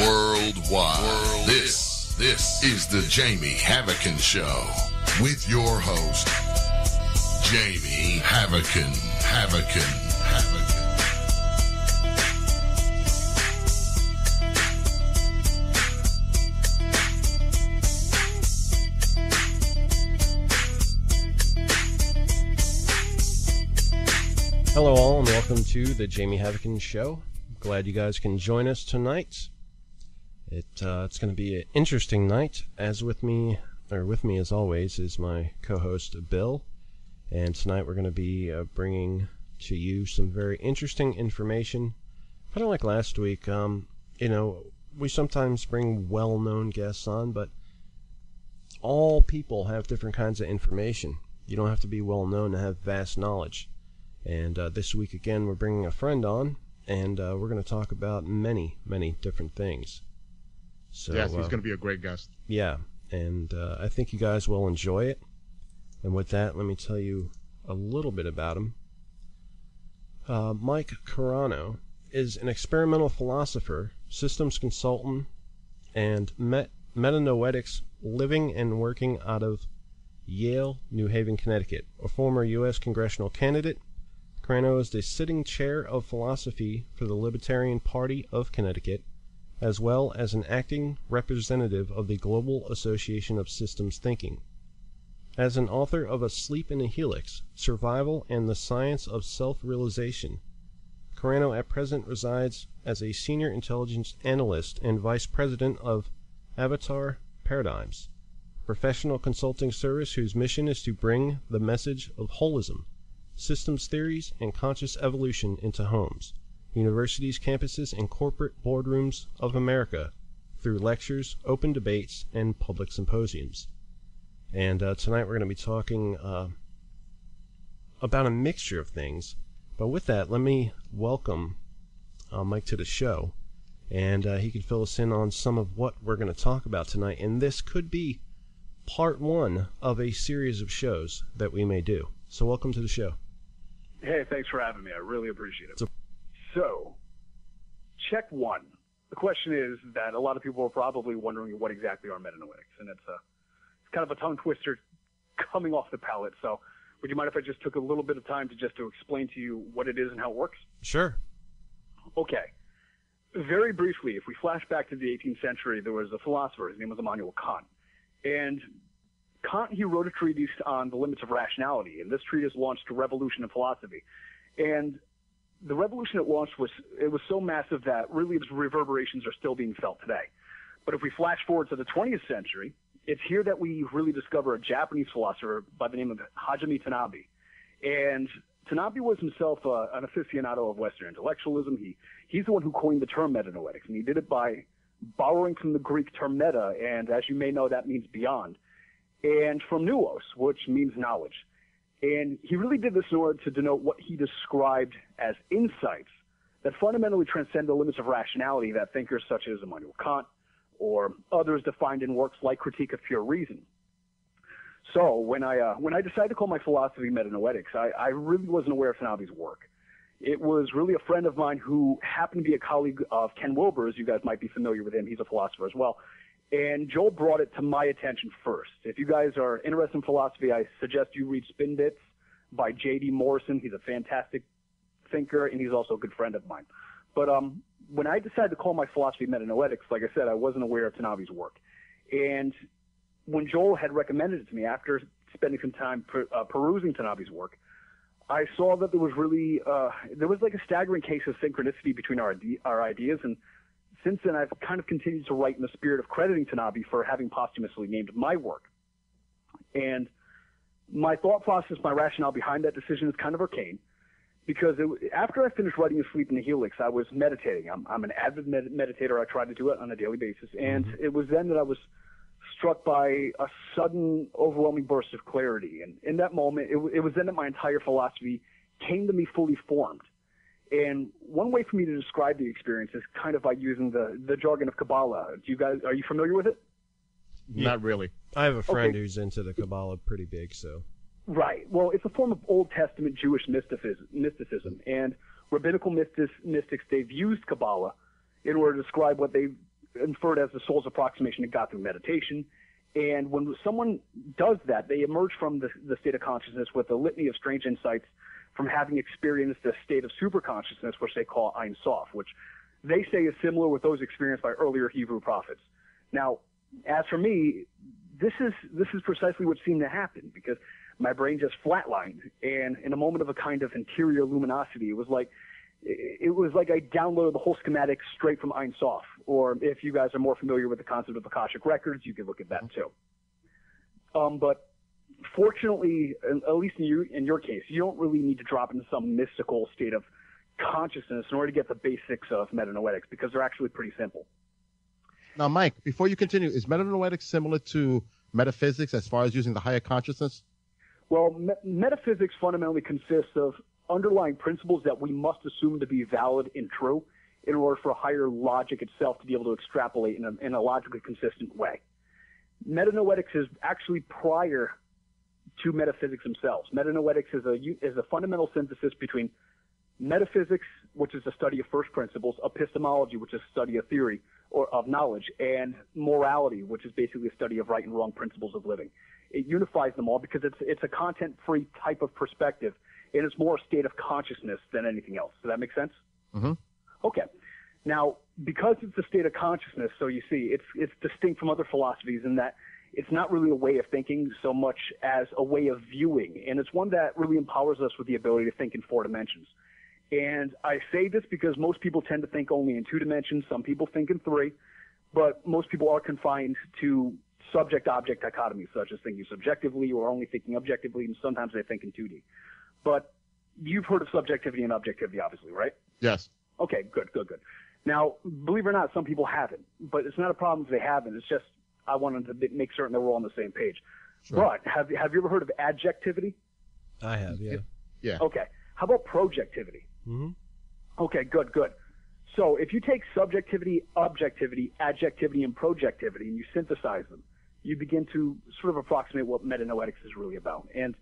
worldwide. This is the Jamie Havican Show with your host, Jamie Havican. Hello all and welcome to the Jamie Havican Show. Glad you guys can join us tonight. It's going to be an interesting night. With me as always is my co-host Bill, and tonight we're going to be bringing to you some very interesting information. Kind of like last week, we sometimes bring well-known guests on, but all people have different kinds of information. You don't have to be well-known to have vast knowledge. And this week, again, we're bringing a friend on, and we're going to talk about many, many different things. So, yes, he's going to be a great guest. Yeah, and I think you guys will enjoy it. And with that, let me tell you a little bit about him. Mike Carrano is an experimental philosopher, systems consultant, and metanoetics living and working out of Yale, New Haven, Connecticut, a former U.S. congressional candidate. Carano is the sitting chair of philosophy for the Libertarian Party of Connecticut, as well as an acting representative of the Global Association of Systems Thinking. As an author of Asleep in a Helix, Survival and the Science of Self-Realization, Carano at present resides as a senior intelligence analyst and vice president of Avatar Paradigms, a professional consulting service whose mission is to bring the message of holism, systems theories, and conscious evolution into homes, universities, campuses, and corporate boardrooms of America through lectures, open debates, and public symposiums. And tonight we're going to be talking about a mixture of things. But with that, let me welcome Mike to the show, and he can fill us in on some of what we're going to talk about tonight. And this could be part one of a series of shows that we may do. So welcome to the show. Hey, thanks for having me. I really appreciate it. So, check one. The question is that a lot of people are probably wondering what exactly are metanoetics, and it's kind of a tongue twister coming off the palate. So, would you mind if I just took a little bit of time to explain to you what it is and how it works? Sure. Okay. Very briefly, if we flash back to the 18th century, there was a philosopher. His name was Immanuel Kant, and Kant, he wrote a treatise on the limits of rationality, and this treatise launched a revolution in philosophy. And the revolution it launched was so massive that really its reverberations are still being felt today. But if we flash forward to the 20th century, it's here that we really discover a Japanese philosopher by the name of Hajime Tanabe. And Tanabe was himself an aficionado of Western intellectualism. He's the one who coined the term metanoetics, and he did it by borrowing from the Greek term meta, and as you may know, that means beyond, and from nous, which means knowledge. And he really did this in order to denote what he described as insights that fundamentally transcend the limits of rationality that thinkers such as Immanuel Kant or others defined in works like Critique of Pure Reason. So when I decided to call my philosophy metanoetics, I really wasn't aware of Tanabe's work. It was really a friend of mine who happened to be a colleague of Ken Wilber's. You guys might be familiar with him. He's a philosopher as well. And Joel brought it to my attention first. If you guys are interested in philosophy, I suggest you read Spin Bits by J.D. Morrison. He's a fantastic thinker, and he's also a good friend of mine. But when I decided to call my philosophy metanoetics, like I said, I wasn't aware of Tanabe's work. And when Joel had recommended it to me after spending some time perusing Tanabe's work, I saw that there was really there was like a staggering case of synchronicity between our ideas, and since then, I've kind of continued to write in the spirit of crediting Tanabe for having posthumously named my work. And my thought process, my rationale behind that decision is kind of arcane, because after I finished writing Asleep in the Helix, I was meditating. I'm an avid meditator. I try to do it on a daily basis. And it was then that I was struck by a sudden, overwhelming burst of clarity. And in that moment, it was then that my entire philosophy came to me fully formed. And one way for me to describe the experience is kind of by using the jargon of Kabbalah. Are you familiar with it? Not really. I have a friend who's into the Kabbalah pretty big, so. Right. Well, it's a form of Old Testament Jewish mysticism, and rabbinical mystics, they've used Kabbalah in order to describe what they inferred as the soul's approximation to God through meditation. And when someone does that, they emerge from the state of consciousness with a litany of strange insights from having experienced a state of superconsciousness, which they call Ein Sof, which they say is similar with those experienced by earlier Hebrew prophets. Now, as for me, this is precisely what seemed to happen, because my brain just flatlined, and in a moment of a kind of interior luminosity, it was like I downloaded the whole schematic straight from Ein Sof. Or if you guys are more familiar with the concept of Akashic records, you can look at that too. But fortunately, at least in your case, you don't really need to drop into some mystical state of consciousness in order to get the basics of metanoetics, because they're actually pretty simple. Now, Mike, before you continue, is metanoetics similar to metaphysics as far as using the higher consciousness? Well, metaphysics fundamentally consists of underlying principles that we must assume to be valid and true in order for higher logic itself to be able to extrapolate in a logically consistent way. Metanoetics is actually prior to metaphysics themselves. Metanoetics is a fundamental synthesis between metaphysics, which is the study of first principles, epistemology, which is a study of theory or of knowledge, and morality, which is basically a study of right and wrong principles of living. It unifies them all because it's a content-free type of perspective, and it's more a state of consciousness than anything else. Does that make sense? Mm-hmm. Okay. Now, because it's a state of consciousness, so you see, it's distinct from other philosophies in that it's not really a way of thinking so much as a way of viewing, and it's one that really empowers us with the ability to think in 4 dimensions. And I say this because most people tend to think only in 2 dimensions. Some people think in 3, but most people are confined to subject-object dichotomies, such as thinking subjectively or only thinking objectively, and sometimes they think in 2D. But you've heard of subjectivity and objectivity, obviously, right? Yes. Okay, good. Now, believe it or not, some people haven't, but it's not a problem if they haven't. It's just I wanted to make certain that we're all on the same page. Sure. But have you ever heard of adjectivity? I have, yeah. Yeah. Okay. How about projectivity? Mm-hmm. Okay, good. So if you take subjectivity, objectivity, adjectivity, and projectivity, and you synthesize them, you begin to sort of approximate what metanoetics is really about. And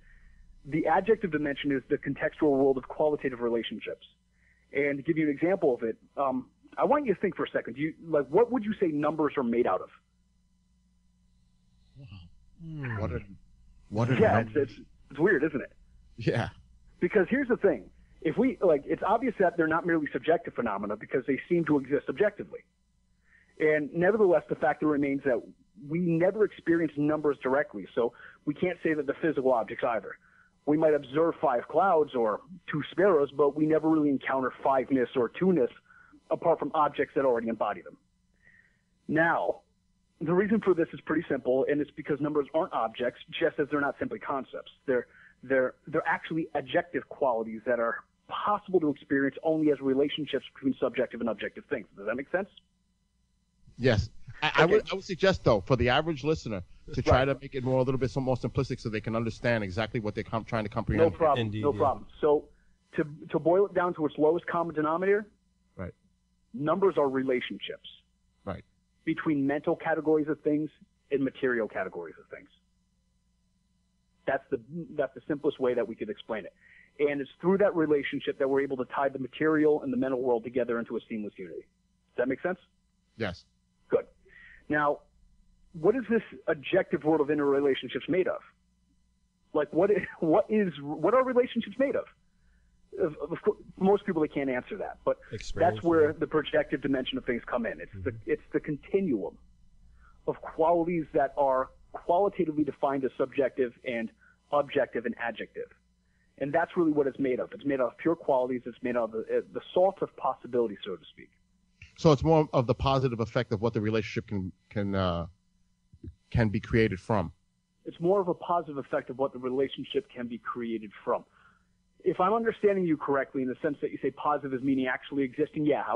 the adjective dimension is the contextual world of qualitative relationships. And to give you an example of it, I want you to think for a second. What would you say numbers are made out of? What are Yeah, numbers? it's weird, isn't it? Yeah. Because here's the thing. If we it's obvious that they're not merely subjective phenomena because they seem to exist objectively. And nevertheless, the fact remains that we never experience numbers directly, so we can't say that they're physical objects either. We might observe 5 clouds or 2 sparrows, but we never really encounter 5-ness or 2-ness apart from objects that already embody them. Now, the reason for this is pretty simple, and it's because numbers aren't objects, just as they're not simply concepts. They're actually adjective qualities that are possible to experience only as relationships between subjective and objective things. Does that make sense? Yes. I would suggest, though, for the average listener, to try to make it a little bit more simplistic so they can understand exactly what they're trying to comprehend. No problem. Indeed, no yeah. problem. So to boil it down to its lowest common denominator, Right. numbers are relationships Right. between mental categories of things and material categories of things. That's the simplest way that we could explain it. And it's through that relationship that we're able to tie the material and the mental world together into a seamless unity. Does that make sense? Yes. Good. Now, what is this objective world of interrelationships made of? Like, what are relationships made of? Of course, most people, they can't answer that, but Experience, that's where yeah. the projective dimension of things come in. It's the continuum of qualities that are qualitatively defined as subjective and objective and adjective. And that's really what it's made of. It's made of pure qualities. It's made of the salt of possibility, so to speak. So it's more of the positive effect of what the relationship can be created from. It's more of a positive effect of what the relationship can be created from. If I'm understanding you correctly, in the sense that you say positive is meaning actually existing, yeah, I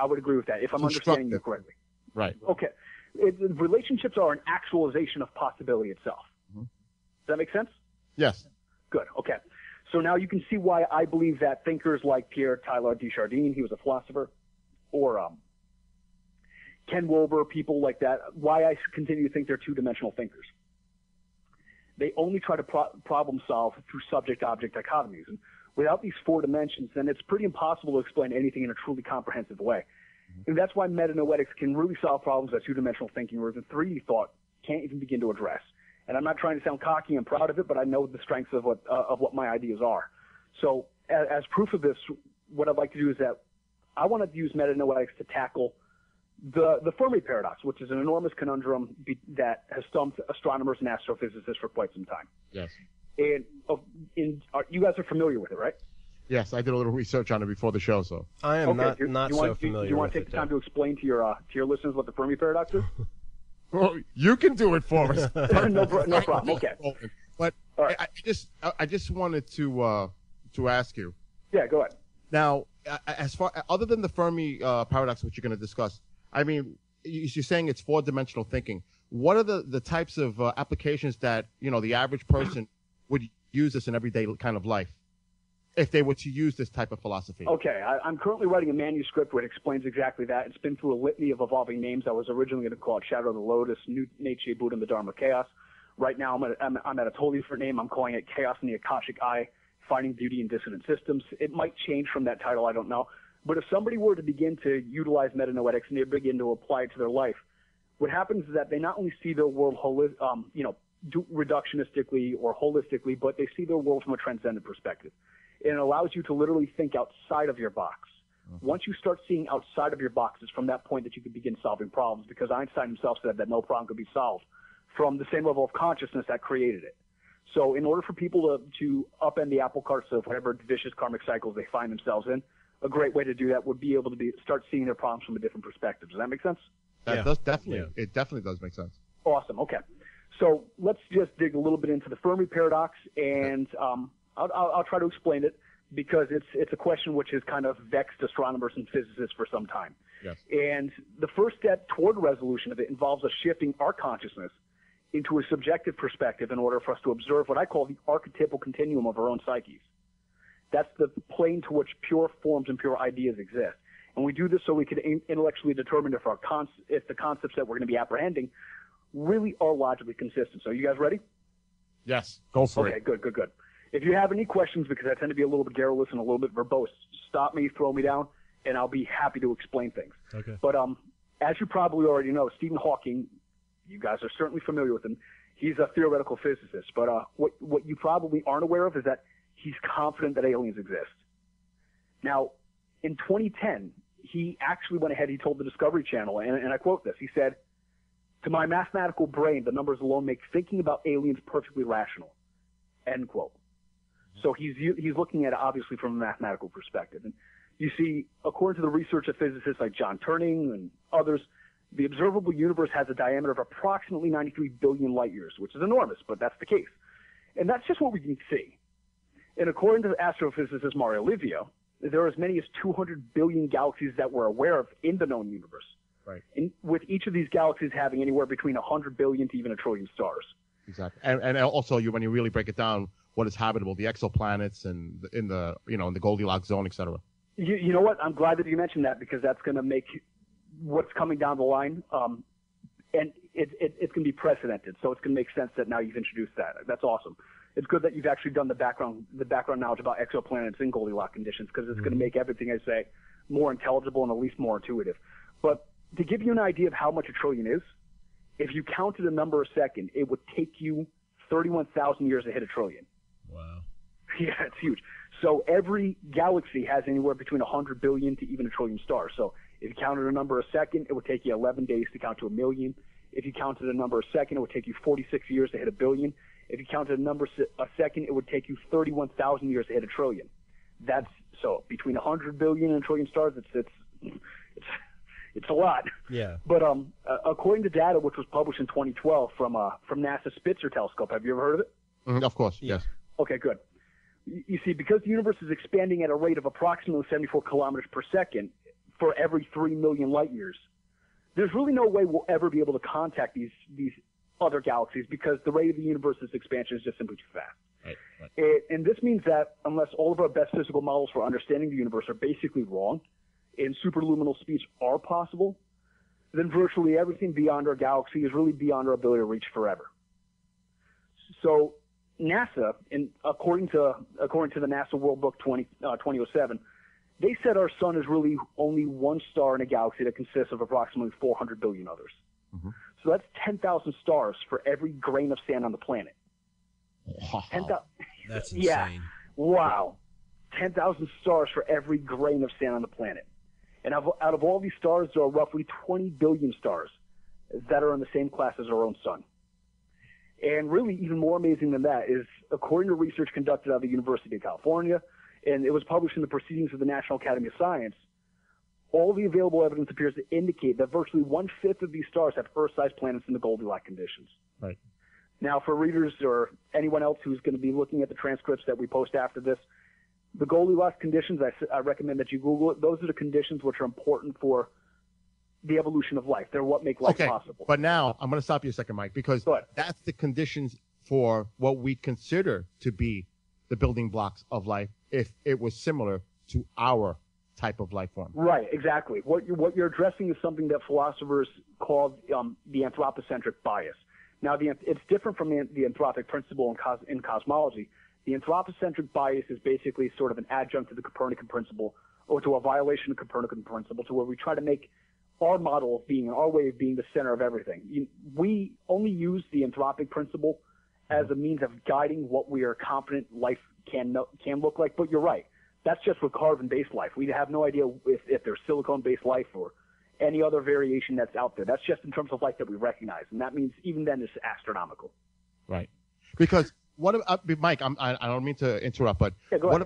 would agree with that. If I'm understanding you correctly. Right. Okay. Relationships are an actualization of possibility itself. Mm-hmm. Does that make sense? Yes. Good. Okay. So now you can see why I believe that thinkers like Pierre Teilhard de Chardin, he was a philosopher, or Ken Wilber, people like that, why I continue to think they're two-dimensional thinkers. They only try to problem solve through subject-object dichotomies. And without these 4 dimensions, then it's pretty impossible to explain anything in a truly comprehensive way. And that's why metanoetics can really solve problems that two-dimensional thinking or even 3D thought can't even begin to address. And I'm not trying to sound cocky and proud of it, but I know the strengths of what my ideas are. So as proof of this, what I'd like to do is that I want to use metanoetics to tackle the Fermi Paradox, which is an enormous conundrum that has stumped astronomers and astrophysicists for quite some time. Yes. And you guys are familiar with it, right? Yes, I did a little research on it before the show, so. I am not so familiar with it. Do you want to take the time to explain to your listeners what the Fermi Paradox is? Well, you can do it for us. no problem. Okay. But right. I just wanted to ask you. Yeah, go ahead. Now, as far other than the Fermi paradox, which you're going to discuss, I mean, you're saying it's four-dimensional thinking. What are the types of applications that the average person would use this in everyday kind of life, if they were to use this type of philosophy? Okay, I'm currently writing a manuscript which explains exactly that. It's been through a litany of evolving names. I was originally going to call it Shadow of the Lotus, New Nietzsche, Buddha, and the Dharma Chaos. Right now, I'm at a totally different name. I'm calling it Chaos in the Akashic Eye, Finding Beauty in Dissonant Systems. It might change from that title, I don't know. But if somebody were to begin to utilize metanoetics and they begin to apply it to their life, what happens is that they not only see their world reductionistically or holistically, but they see their world from a transcendent perspective. And it allows you to literally think outside of your box. Once you start seeing outside of your box, it's from that point that you can begin solving problems, because Einstein himself said that no problem could be solved from the same level of consciousness that created it. So in order for people to upend the apple carts of whatever vicious karmic cycles they find themselves in, a great way to do that would be able to start seeing their problems from a different perspective. Does that make sense? That does definitely. Yeah. It definitely does make sense. Awesome. Okay. So let's just dig a little bit into the Fermi Paradox, and I'll try to explain it, because it's a question which has kind of vexed astronomers and physicists for some time. Yes. And the first step toward resolution of it involves us shifting our consciousness into a subjective perspective in order for us to observe what I call the archetypal continuum of our own psyches. That's the plane to which pure forms and pure ideas exist. And we do this so we can intellectually determine if the concepts that we're going to be apprehending really are logically consistent. So you guys ready? Yes, go for it. Okay, good. If you have any questions, because I tend to be a little bit garrulous and a little bit verbose, stop me, throw me down, and I'll be happy to explain things. Okay. But as you probably already know, Stephen Hawking, you guys are certainly familiar with him. He's a theoretical physicist. But what you probably aren't aware of is that he's confident that aliens exist. Now, in 2010, he actually went ahead, he told the Discovery Channel, and I quote this, he said, "To my mathematical brain, the numbers alone make thinking about aliens perfectly rational." End quote. So he's looking at it obviously from a mathematical perspective. And you see, according to the research of physicists like John Turing and others, the observable universe has a diameter of approximately 93 billion light years, which is enormous, but that's the case. And that's just what we can see. And according to the astrophysicist Mario Livio, there are as many as 200 billion galaxies that we're aware of in the known universe. Right. And with each of these galaxies having anywhere between 100 billion to even a trillion stars. Exactly. And also, when you really break it down, what is habitable, the exoplanets and in the Goldilocks zone, etc. You know what? I'm glad that you mentioned that, because that's going to make what's coming down the line, and it's going to be precedented. So it's going to make sense that now you've introduced that. That's awesome. It's good that you've actually done the background knowledge about exoplanets and Goldilocks conditions, because it's going to make everything I say more intelligible and at least more intuitive. But to give you an idea of how much a trillion is, if you counted a number a second, it would take you 31,000 years to hit a trillion. Wow. Yeah, it's huge. So every galaxy has anywhere between 100 billion to even a trillion stars. So if you counted a number a second, it would take you 11 days to count to a million. If you counted a number a second, it would take you 46 years to hit a billion. If you counted a number a second, it would take you 31,000 years to hit a trillion. That's so between 100 billion and a trillion stars. It's a lot. Yeah. But according to data which was published in 2012 from NASA's Spitzer telescope, have you ever heard of it? Of course, yes. Okay, good. You see, because the universe is expanding at a rate of approximately 74 kilometers per second for every 3 million light years, there's really no way we'll ever be able to contact these other galaxies, because the rate of the universe's expansion is just simply too fast. Right. And this means that unless all of our best physical models for understanding the universe are basically wrong, and superluminal speeds are possible, then virtually everything beyond our galaxy is really beyond our ability to reach forever. So NASA, and according to the NASA World Book 2007, They said our sun is really only one star in a galaxy that consists of approximately 400 billion others. Mm-hmm. So that's 10,000 stars for every grain of sand on the planet. Wow. That's insane. Yeah. Wow. 10,000 stars for every grain of sand on the planet. And out of all these stars, there are roughly 20 billion stars that are in the same class as our own sun. And really, even more amazing than that is, according to research conducted at the University of California, and it was published in the Proceedings of the National Academy of Science, all the available evidence appears to indicate that virtually 1/5 of these stars have Earth-sized planets in the Goldilocks conditions. Right. Now, for readers or anyone else who's going to be looking at the transcripts that we post after this, the Goldilocks conditions, I recommend that you Google it. Those are the conditions which are important for the evolution of life. They're what make life possible. But now I'm going to stop you a second, Mike, because that's the conditions for what we consider to be the building blocks of life if it was similar to our type of life form. Right, exactly. What you're addressing is something that philosophers call the anthropocentric bias. Now, it's different from the anthropic principle in cosmology. The anthropocentric bias is basically sort of an adjunct to the Copernican Principle, or to a violation of the Copernican Principle, to where we try to make our model of being, our way of being, the center of everything. We only use the anthropic principle as a means of guiding what we are confident life can look like. But you're right. That's just with carbon-based life. We have no idea if there's silicon-based life or any other variation that's out there. That's just in terms of life that we recognize. And that means even then it's astronomical. Right. Because Mike, I don't mean to interrupt, but what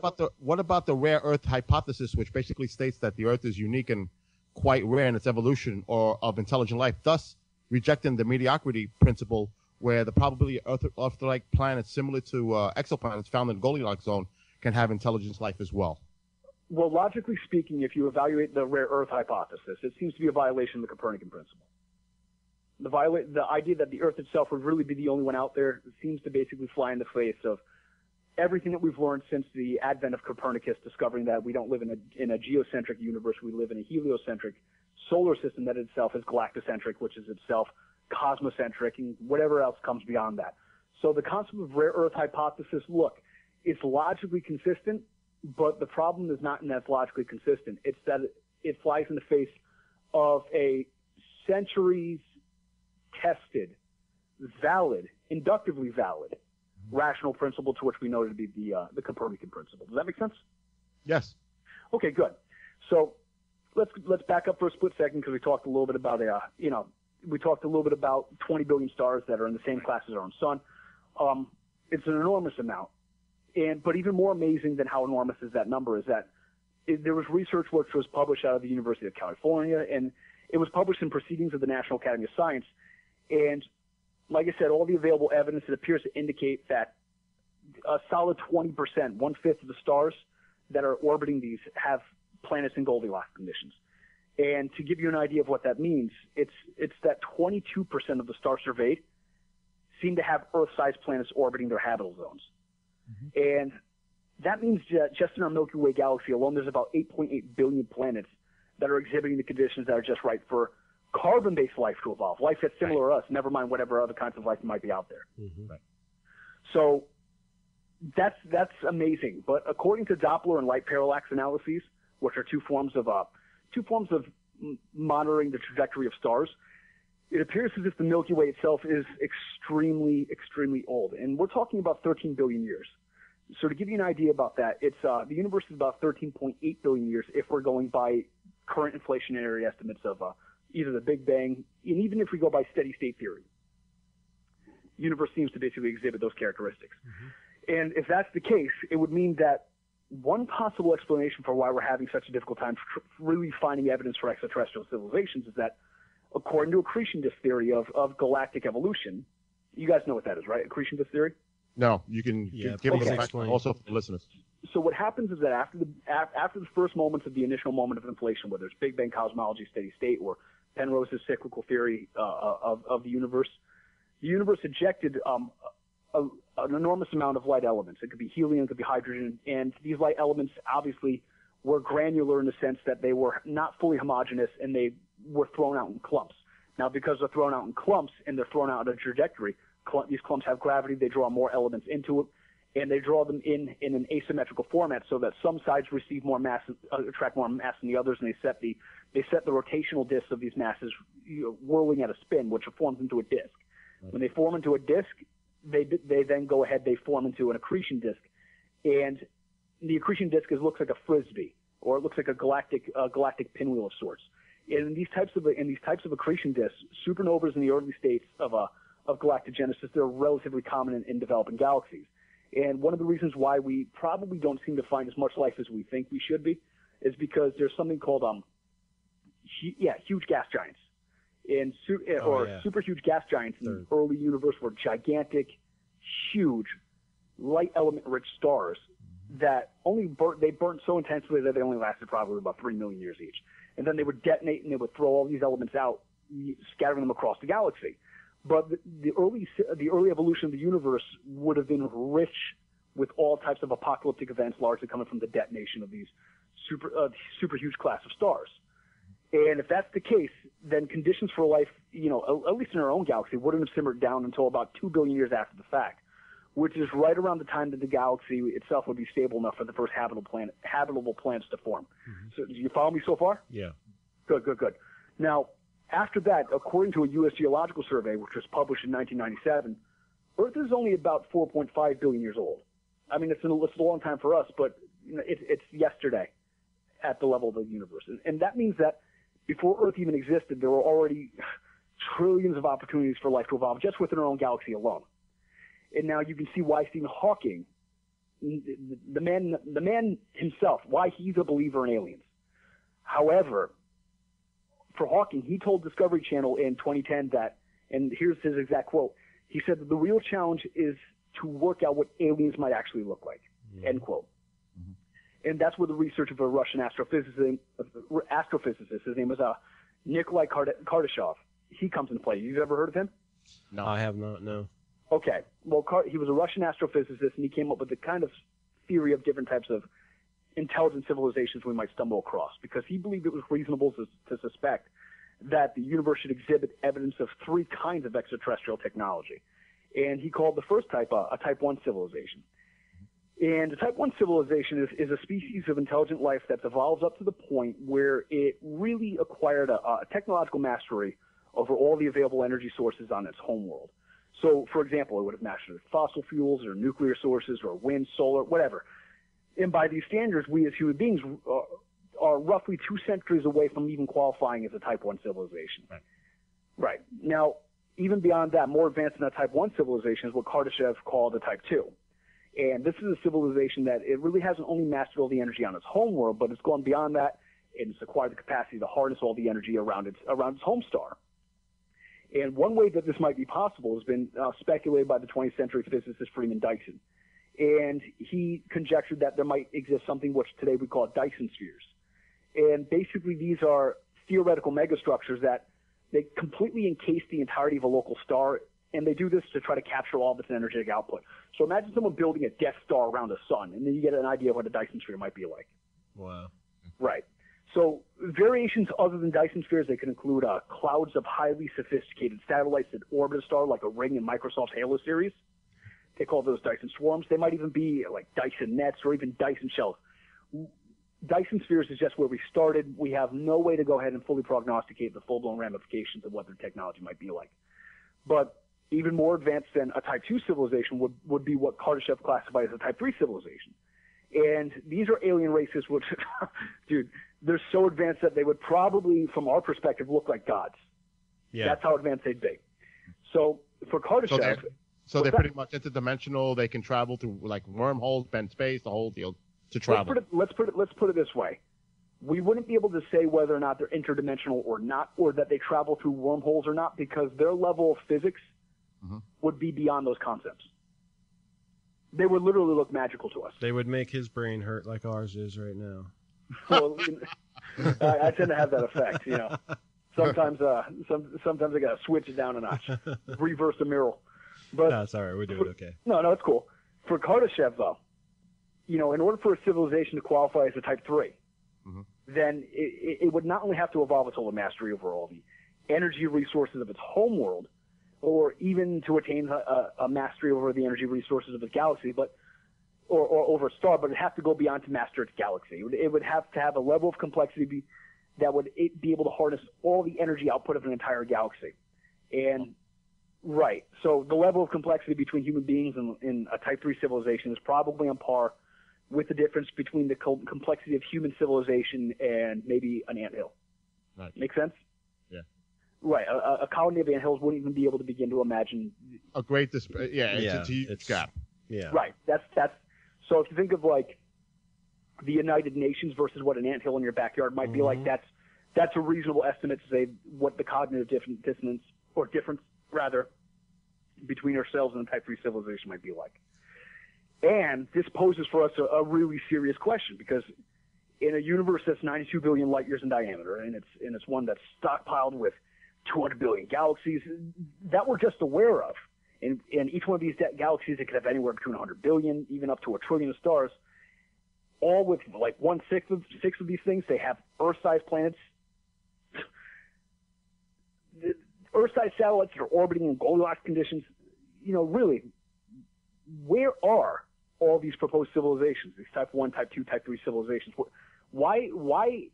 about the rare Earth hypothesis, which basically states that the Earth is unique and quite rare in its evolution or of intelligent life, thus rejecting the mediocrity principle, where the probability of Earth-like planets similar to exoplanets found in the Goldilocks zone can have intelligence life as well? Well, logically speaking, if you evaluate the rare Earth hypothesis, it seems to be a violation of the Copernican Principle. The idea that the Earth itself would really be the only one out there seems to basically fly in the face of everything that we've learned since the advent of Copernicus, discovering that we don't live in a geocentric universe, we live in a heliocentric solar system that itself is galactocentric, which is itself cosmocentric, and whatever else comes beyond that. So the concept of rare Earth hypothesis, look, it's logically consistent, but the problem is not in that it's logically consistent. It's that it flies in the face of a centuries tested, valid, inductively valid rational principle, to which we know to be the Copernican Principle. Does that make sense? Yes. Okay, good. So let's back up for a split second, because we talked a little bit about we talked a little bit about 20 billion stars that are in the same class as our own sun. It's an enormous amount, but even more amazing than how enormous is that number is that there was research which was published out of the University of California, and it was published in Proceedings of the National Academy of Science. And like I said, all the available evidence, it appears to indicate that a solid 20%, 1/5 of the stars that are orbiting these have planets in Goldilocks conditions. And to give you an idea of what that means, it's that 22% of the stars surveyed seem to have Earth-sized planets orbiting their habitable zones. Mm-hmm. And that means that just in our Milky Way galaxy alone, there's about 8.8 billion planets that are exhibiting the conditions that are just right for carbon-based life to evolve, life that's similar to us, never mind whatever other kinds of life might be out there. Mm-hmm. Right. So that's amazing. But according to Doppler and light parallax analyses, which are two forms of monitoring the trajectory of stars, it appears as if the Milky Way itself is extremely, extremely old. And we're talking about 13 billion years. So to give you an idea about that, it's the universe is about 13.8 billion years if we're going by current inflationary estimates of either the Big Bang, and even if we go by steady state theory. The universe seems to basically exhibit those characteristics. Mm-hmm. And if that's the case, it would mean that one possible explanation for why we're having such a difficult time really finding evidence for extraterrestrial civilizations is that, according to accretion disk theory of galactic evolution, you guys know what that is, right? Accretion disk theory? No, you can give me explain. Also for the listeners. So what happens is that after the first moments of the initial moment of inflation, whether it's Big Bang cosmology, steady state, or Penrose's cyclical theory of the universe ejected an enormous amount of light elements. It could be helium, it could be hydrogen, and these light elements obviously were granular in the sense that they were not fully homogeneous and they were thrown out in clumps. Now, because they're thrown out in clumps and they're thrown out in a trajectory, these clumps have gravity, they draw more elements into it, and they draw them in an asymmetrical format so that some sides receive more mass, attract more mass than the others, and they set the rotational disks of these masses whirling at a spin, which forms into a disk. Right. When they form into a disk, they then go ahead, they form into an accretion disk, and the accretion disk looks like a frisbee, or it looks like a galactic pinwheel of sorts. And in these types of accretion disks, supernovas in the early states of galactic genesis, they're relatively common in developing galaxies. And one of the reasons why we probably don't seem to find as much life as we think we should be is because there's something called huge gas giants, super huge gas giants in the early universe were gigantic, huge, light element rich stars that they burnt so intensely that they only lasted probably about 3 million years each. And then they would detonate and they would throw all these elements out, scattering them across the galaxy. But the early evolution of the universe would have been rich with all types of apocalyptic events, largely coming from the detonation of these super huge class of stars. And if that's the case, then conditions for life, at least in our own galaxy, wouldn't have simmered down until about 2 billion years after the fact, which is right around the time that the galaxy itself would be stable enough for the first habitable planets to form. Mm-hmm. So, do you follow me so far? Yeah. Good. Now, after that, according to a U.S. Geological Survey, which was published in 1997, Earth is only about 4.5 billion years old. I mean, it's a long time for us, but it's yesterday at the level of the universe. And that means that before Earth even existed, there were already trillions of opportunities for life to evolve just within our own galaxy alone. And now you can see why Stephen Hawking, the man himself, why he's a believer in aliens. However, for Hawking, he told Discovery Channel in 2010 that, and here's his exact quote, he said that the real challenge is to work out what aliens might actually look like, end quote. Mm-hmm. And that's where the research of a Russian astrophysicist, his name was Nikolai Kardashev, he comes into play. You've ever heard of him? No. I have not, no. Okay. Well, he was a Russian astrophysicist, and he came up with the kind of theory of different types of intelligent civilizations we might stumble across, because he believed it was reasonable to suspect that the universe should exhibit evidence of 3 kinds of extraterrestrial technology. And he called the first type a Type 1 civilization. And a Type 1 civilization is a species of intelligent life that's evolved up to the point where it really acquired a technological mastery over all the available energy sources on its home world. So, for example, it would have mastered fossil fuels or nuclear sources or wind, solar, whatever. And by these standards, we as human beings are roughly 2 centuries away from even qualifying as a Type 1 civilization. Right. Now, even beyond that, more advanced than a Type 1 civilization is what Kardashev called a Type 2. And this is a civilization that it really hasn't only mastered all the energy on its home world, but it's gone beyond that, and it's acquired the capacity to harness all the energy around its home star. And one way that this might be possible has been speculated by the 20th century physicist Freeman Dyson. And he conjectured that there might exist something which today we call Dyson spheres. And basically these are theoretical megastructures that they completely encase the entirety of a local star, and they do this to try to capture all of its energetic output. So imagine someone building a Death Star around the sun, and then you get an idea of what a Dyson sphere might be like. Wow. Right. So variations other than Dyson spheres, they could include clouds of highly sophisticated satellites that orbit a star, like a ring in Microsoft's Halo series. They call those Dyson swarms. They might even be like Dyson nets or even Dyson shells. Dyson spheres is just where we started. We have no way to go ahead and fully prognosticate the full-blown ramifications of what their technology might be like. But even more advanced than a Type 2 civilization would be what Kardashev classified as a Type 3 civilization. And these are alien races which, dude, they're so advanced that they would probably, from our perspective, look like gods. Yeah. That's how advanced they'd be. So for Kardashev... So they're pretty much interdimensional. They can travel through like wormholes, bend space, the whole deal to travel. Let's put it this way. We wouldn't be able to say whether or not they're interdimensional or not, or that they travel through wormholes or not, because their level of physics would be beyond those concepts. They would literally look magical to us. They would make his brain hurt like ours is right now. Well, I tend to have that effect, you know. Sometimes I gotta switch it down a notch, reverse the mural. But no, it's all right. We're doing okay. No, it's cool. For Kardashev, though, you know, in order for a civilization to qualify as a Type 3, then it would not only have to evolve its whole mastery over all the energy resources of its home world, or even to attain a mastery over the energy resources of its galaxy, but or over a star, but it'd have to go beyond to master its galaxy. It would have to have a level of complexity that would be able to harness all the energy output of an entire galaxy. And right, so the level of complexity between human beings and a Type 3 civilization is probably on par with the difference between the complexity of human civilization and maybe an anthill. Right. Make sense? Yeah. Right. A colony of anthills wouldn't even be able to begin to imagine. A great it's a huge gap. Yeah. Right. That's. So if you think of like the United Nations versus what an anthill in your backyard might be like, that's a reasonable estimate to say what the cognitive dissonance or difference rather between ourselves and the Type 3 civilization might be like. And this poses for us a really serious question, because in a universe that's 92 billion light years in diameter, and it's one that's stockpiled with 200 billion galaxies that we're just aware of, and each one of these galaxies, it could have anywhere between 100 billion, even up to a trillion of stars, all with like 1/6 of these things. They have Earth-sized planets, Earth-sized satellites that are orbiting in Goldilocks conditions. Really, where are all these proposed civilizations, these Type 1, Type 2, Type 3 civilizations? Why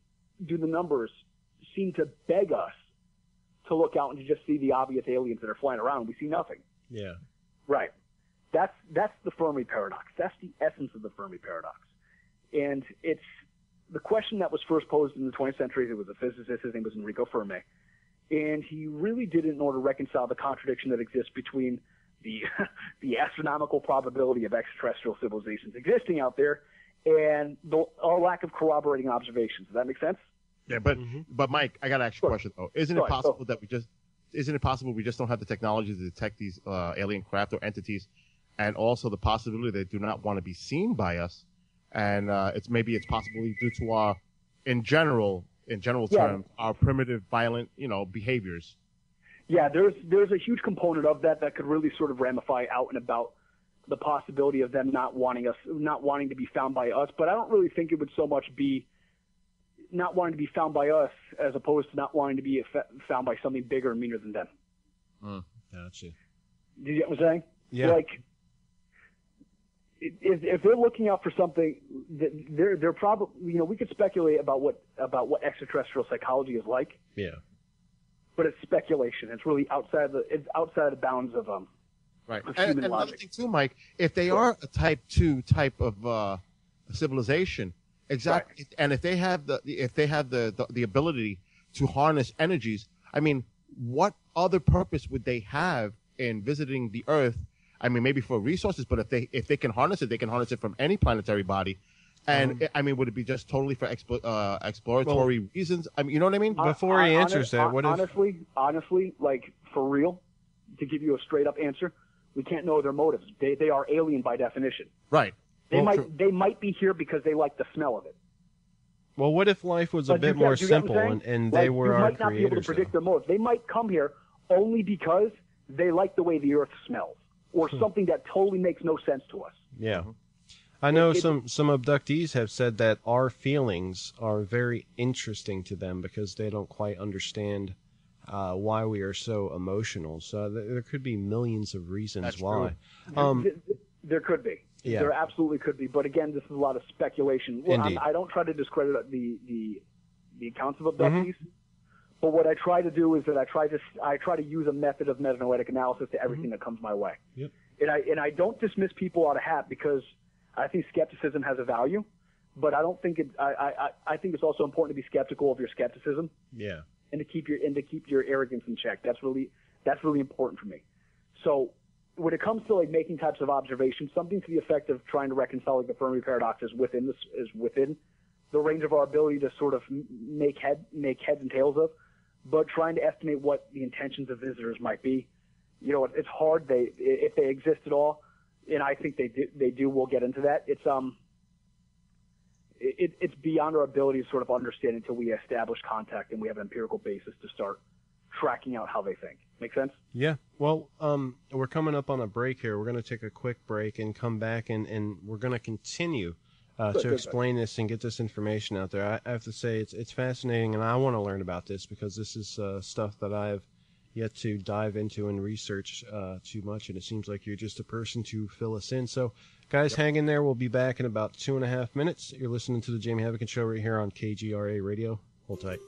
do the numbers seem to beg us to look out and to just see the obvious aliens that are flying around? We see nothing. Yeah. Right. That's the Fermi Paradox. That's the essence of the Fermi Paradox. And it's the question that was first posed in the 20th century. There was a physicist, his name was Enrico Fermi, and he really did it in order to reconcile the contradiction that exists between the astronomical probability of extraterrestrial civilizations existing out there and our lack of corroborating observations. Does that make sense? Yeah, but Mike, I got to ask you a question though. Isn't it possible we just don't have the technology to detect these alien craft or entities, and also the possibility they do not want to be seen by us, and it's possibly due to our, in general terms, our primitive, violent, behaviors. Yeah, there's a huge component of that could really sort of ramify out and about the possibility of them not wanting to be found by us. But I don't really think it would so much be not wanting to be found by us as opposed to not wanting to be found by something bigger and meaner than them. Gotcha. Do you get what I'm saying? Yeah. Like, if they're looking out for something, they're probably, we could speculate about what extraterrestrial psychology is like. Yeah. But it's speculation. It's really outside the bounds of right. Of human and logic. another thing too, Mike, if they are a Type 2 type of civilization, exactly, right. And if they have the ability to harness energies, I mean, what other purpose would they have in visiting the Earth? I mean, maybe for resources, but if they can harness it, they can harness it from any planetary body. And I mean, would it be just totally for exploratory reasons? I mean, you know what I mean? Before he answers that, what honestly, like for real, to give you a straight up answer, we can't know their motives. They are alien by definition. Right. They might be here because they like the smell of it. Well, what if life was a bit more simple and they were our creators? You might not be able to predict their motives. They might come here only because they like the way the Earth smells, or something that totally makes no sense to us. Yeah. I know some abductees have said that our feelings are very interesting to them because they don't quite understand why we are so emotional. So there could be millions of reasons That's why. There could be. Yeah. There absolutely could be. But again, this is a lot of speculation. Well, I don't try to discredit the accounts of abductees. But what I try to do is that I try to use a method of metanoetic analysis to everything that comes my way. Yep. And I don't dismiss people out of hat because I think skepticism has a value, but I don't think I think it's also important to be skeptical of your skepticism. Yeah. And to keep your arrogance in check. That's really important for me. So when it comes to like making types of observations, something to the effect of trying to reconcile like the Fermi Paradox is within the range of our ability to sort of make heads and tails of, but trying to estimate what the intentions of visitors might be. It's hard. If they exist at all, and I think they do. We'll get into that. It's beyond our ability to sort of understand until we establish contact and we have an empirical basis to start tracking out how they think. Make sense? Yeah. Well, we're coming up on a break here. We're going to take a quick break and come back, and we're going to continue to explain this and get this information out there. I have to say it's fascinating, and I want to learn about this because this is stuff that I've yet to dive into and research too much, and it seems like you're just a person to fill us in. So, guys, hang in there. We'll be back in about 2.5 minutes. You're listening to the Jamie Havican Show right here on KGRA Radio. Hold tight.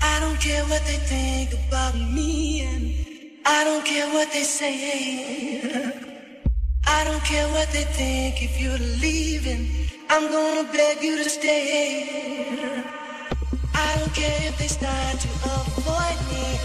I don't care what they think about me, and I don't care what they say. I don't care what they think if you're leaving. I'm gonna beg you to stay. I don't care if they start to avoid me.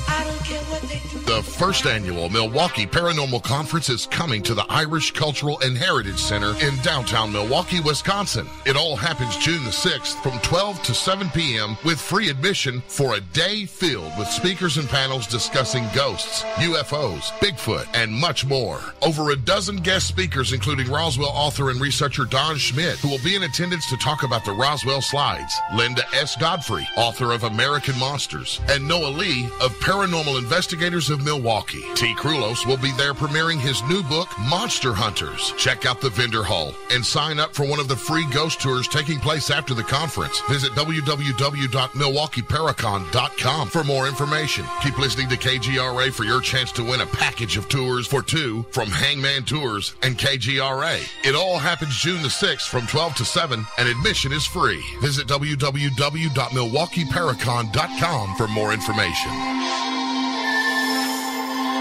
I don't care what they do. The first annual Milwaukee Paranormal Conference is coming to the Irish Cultural and Heritage Center in downtown Milwaukee, Wisconsin. It all happens June the 6th from 12 to 7 p.m. with free admission for a day filled with speakers and panels discussing ghosts, UFOs, Bigfoot, and much more. Over a dozen guest speakers, including Roswell author and researcher Don Schmidt, who will be in attendance to talk about the Roswell slides, Linda S. Godfrey, author of American Monsters, and Noah Lee of Paranormal Investigators of Milwaukee. T. Krulos will be there premiering his new book, Monster Hunters. Check out the vendor hall and sign up for one of the free ghost tours taking place after the conference. Visit www.milwaukeeparacon.com for more information. Keep listening to KGRA for your chance to win a package of tours for two from Hangman Tours and KGRA. It all happens June the 6th from 12 to 7, and admission is free. Visit www.milwaukeeparacon.com for more information.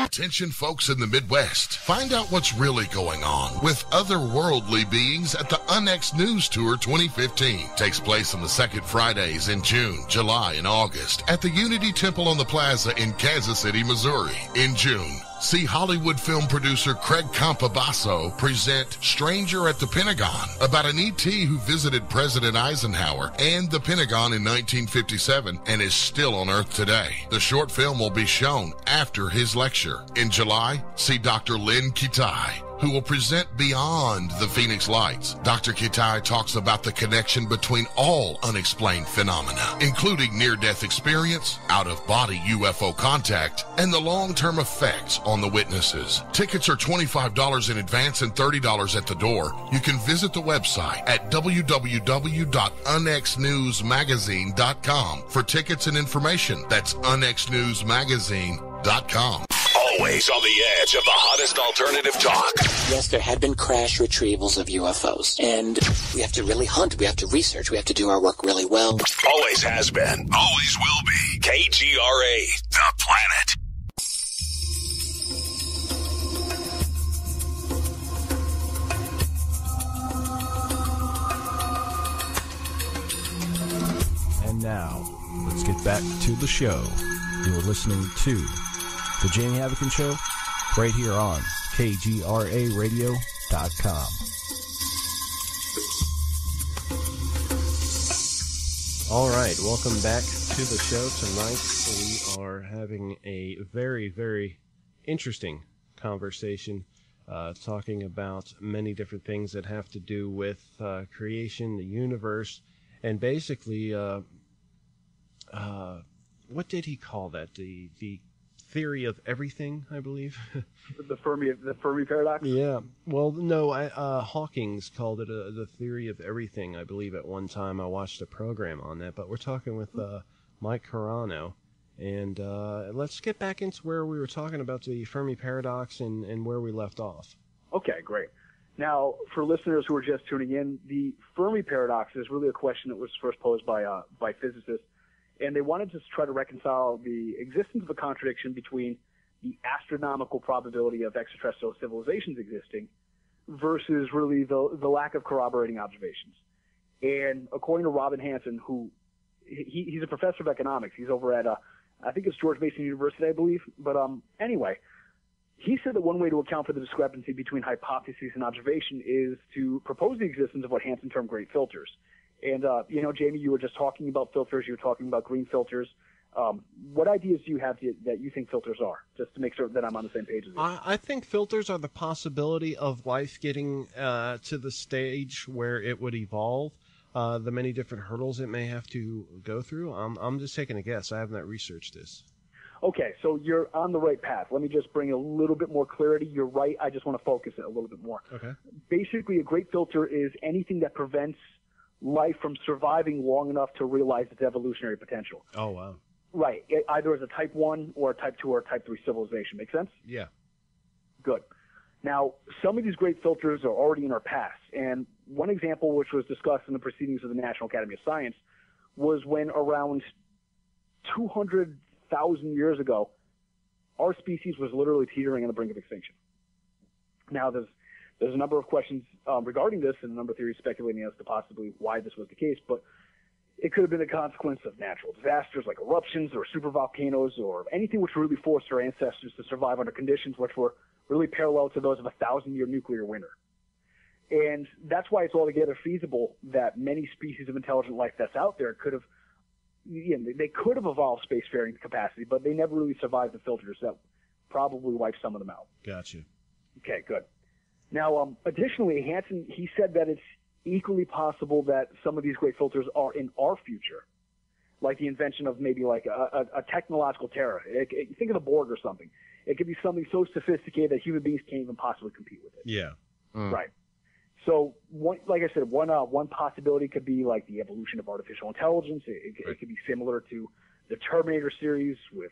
Attention folks in the Midwest. Find out what's really going on with otherworldly beings at the UNX News Tour 2015. Takes place on the second Fridays in June, July, and August at the Unity Temple on the Plaza in Kansas City, Missouri. In June, see Hollywood film producer Craig Campabasso present Stranger at the Pentagon, about an ET who visited President Eisenhower and the Pentagon in 1957 and is still on Earth today. The short film will be shown after his lecture. In July, see Dr. Lynn Kitai, who will present Beyond the Phoenix Lights. Dr. Kitai talks about the connection between all unexplained phenomena, including near-death experience, out-of-body UFO contact, and the long-term effects on the witnesses. Tickets are $25 in advance and $30 at the door. You can visit the website at www.unxnewsmagazine.com for tickets and information. That's unxnewsmagazine.com. Always on the edge of the hottest alternative talk. Yes, there had been crash retrievals of UFOs, and we have to really hunt, we have to research, we have to do our work really well. Always has been, always will be. KGRA, the planet. And now, let's get back to the show. You're listening to The Jamie Havican Show, right here on KGRARadio.com. All right, welcome back to the show. Tonight we are having a very, very interesting conversation, talking about many different things that have to do with creation, the universe, and basically, what did he call that? The theory of everything, I believe. The Fermi Paradox? Yeah. Well, no, Hawking's called it the theory of everything, I believe, at one time. I watched a program on that, but we're talking with Mike Carrano. And let's get back into where we were talking about the Fermi Paradox and where we left off. Okay, great. Now, for listeners who are just tuning in, the Fermi Paradox is really a question that was first posed by physicists. And they wanted to try to reconcile the existence of a contradiction between the astronomical probability of extraterrestrial civilizations existing versus really the lack of corroborating observations. And according to Robin Hanson, who he's a professor of economics, he's over at I think it's George Mason University, I believe. But anyway, he said that one way to account for the discrepancy between hypotheses and observation is to propose the existence of what Hanson termed great filters. And, Jamie, you were just talking about filters. You were talking about green filters. What ideas do you have that you think filters are, just to make sure that I'm on the same page as you? I think filters are the possibility of life getting to the stage where it would evolve, the many different hurdles it may have to go through. I'm just taking a guess. I have not researched this. Okay, so you're on the right path. Let me just bring a little bit more clarity. You're right. I just want to focus it a little bit more. Okay. Basically, a great filter is anything that prevents life from surviving long enough to realize its evolutionary potential. Oh, wow. Right. Either as a type 1 or a type 2 or a type 3 civilization. Make sense? Yeah. Good. Now, some of these great filters are already in our past. And one example, which was discussed in the proceedings of the National Academy of Science, was when around 200,000 years ago, our species was literally teetering on the brink of extinction. Now, there's a number of questions regarding this and a number of theories speculating as to possibly why this was the case, but it could have been a consequence of natural disasters like eruptions or supervolcanoes or anything which really forced our ancestors to survive under conditions which were really parallel to those of a 1,000-year nuclear winter. And that's why it's altogether feasible that many species of intelligent life that's out there could have, they could have evolved spacefaring capacity, but they never really survived the filters that probably wiped some of them out. Gotcha. Okay, good. Now, additionally, Hansen, he said that it's equally possible that some of these great filters are in our future, like the invention of maybe like a technological terror. Think of the Borg or something. It could be something so sophisticated that human beings can't even possibly compete with it. Yeah. Right. So, like I said, one possibility could be like the evolution of artificial intelligence. It could be similar to the Terminator series with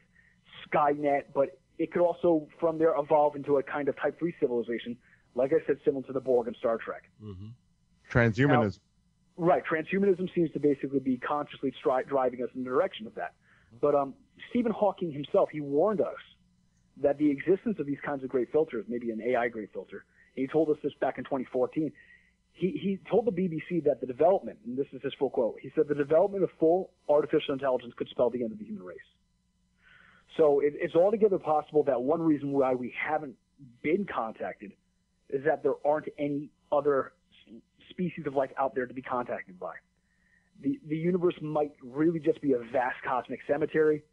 Skynet, but it could also, from there, evolve into a kind of Type 3 civilization, like I said, similar to the Borg in Star Trek. Mm-hmm. Transhumanism. Now, right. Transhumanism seems to basically be consciously driving us in the direction of that. But Stephen Hawking himself, he warned us that the existence of these kinds of great filters, maybe an AI great filter, he told us this back in 2014. He told the BBC that the development, and this is his full quote, he said the development of full artificial intelligence could spell the end of the human race. So it's altogether possible that one reason why we haven't been contacted is that there aren't any other species of life out there to be contacted by. The universe might really just be a vast cosmic cemetery.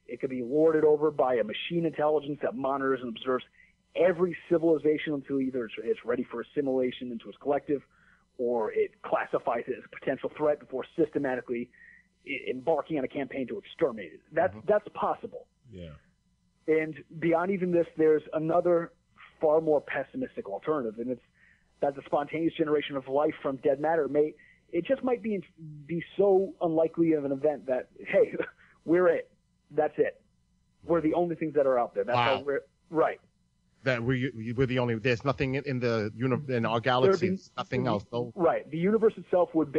It could be lorded over by a machine intelligence that monitors and observes every civilization until either it's ready for assimilation into its collective, or it classifies it as a potential threat before systematically embarking on a campaign to exterminate it. That's possible. Yeah. And beyond even this, there's another far more pessimistic alternative, and it's that the spontaneous generation of life from dead matter might be so unlikely of an event that, hey, we're it. That's it. We're the only things that are out there. That's how we're right. That we're the only. There's nothing in our galaxy. Nothing else. No. Right. The universe itself would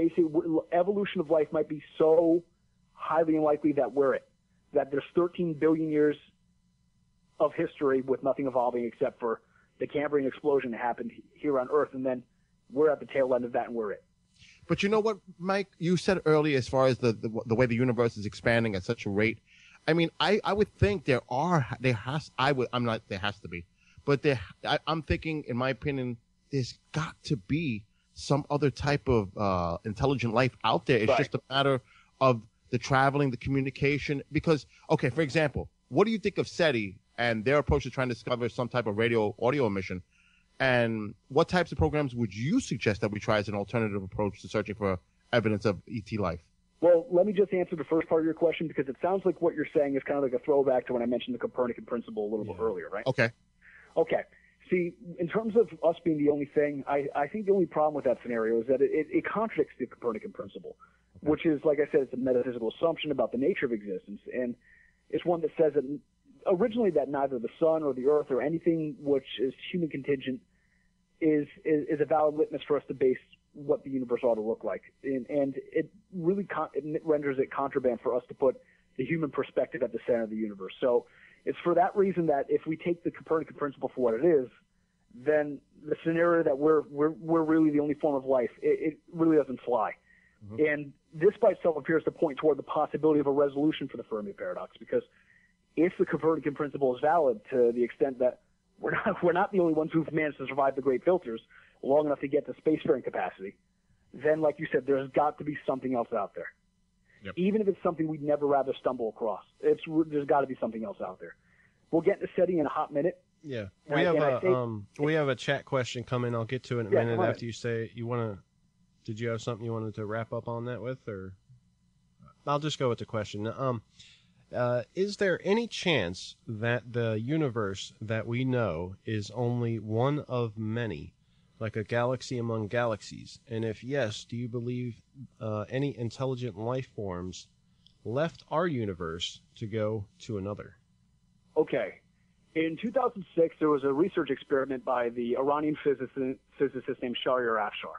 evolution of life might be so highly unlikely that we're it. That there's 13 billion years of history with nothing evolving except for the Cambrian explosion that happened here on Earth, and then we're at the tail end of that, and we're it. But you know what, Mike? You said earlier, as far as the way the universe is expanding at such a rate. I mean, I would think there has to be. But I'm thinking, in my opinion, there's got to be some other type of intelligent life out there. It's just a matter of the traveling, the communication. Because, okay, for example, what do you think of SETI and their approach to trying to discover some type of radio audio emission? And what types of programs would you suggest that we try as an alternative approach to searching for evidence of ET life? Well, let me just answer the first part of your question, because it sounds like what you're saying is kind of like a throwback to when I mentioned the Copernican Principle a little bit earlier, right? Okay. See, in terms of us being the only thing, I think the only problem with that scenario is that it contradicts the Copernican Principle, which is, like I said, it's a metaphysical assumption about the nature of existence. And it's one that says that originally that neither the sun or the earth or anything which is human contingent is a valid litmus for us to base what the universe ought to look like. And it really it renders it contraband for us to put the human perspective at the center of the universe. So it's for that reason that if we take the Copernican Principle for what it is, then the scenario that we're really the only form of life, it really doesn't fly. Mm-hmm. And this by itself appears to point toward the possibility of a resolution for the Fermi Paradox, because if the Copernican Principle is valid to the extent that we're not the only ones who've managed to survive the great filters long enough to get to spacefaring capacity, then, like you said, there's got to be something else out there. Yep. Even if it's something we'd never rather stumble across, there's got to be something else out there. We'll get into SETI in a hot minute. Yeah, we have a chat question coming. I'll get to it in a minute after you say you want to. Did you have something you wanted to wrap up on that with, or I'll just go with the question. Is there any chance that the universe that we know is only one of many, like a galaxy among galaxies? And if yes, do you believe any intelligent life forms left our universe to go to another? Okay. In 2006, there was a research experiment by the Iranian physicist named Shahryar Afshar.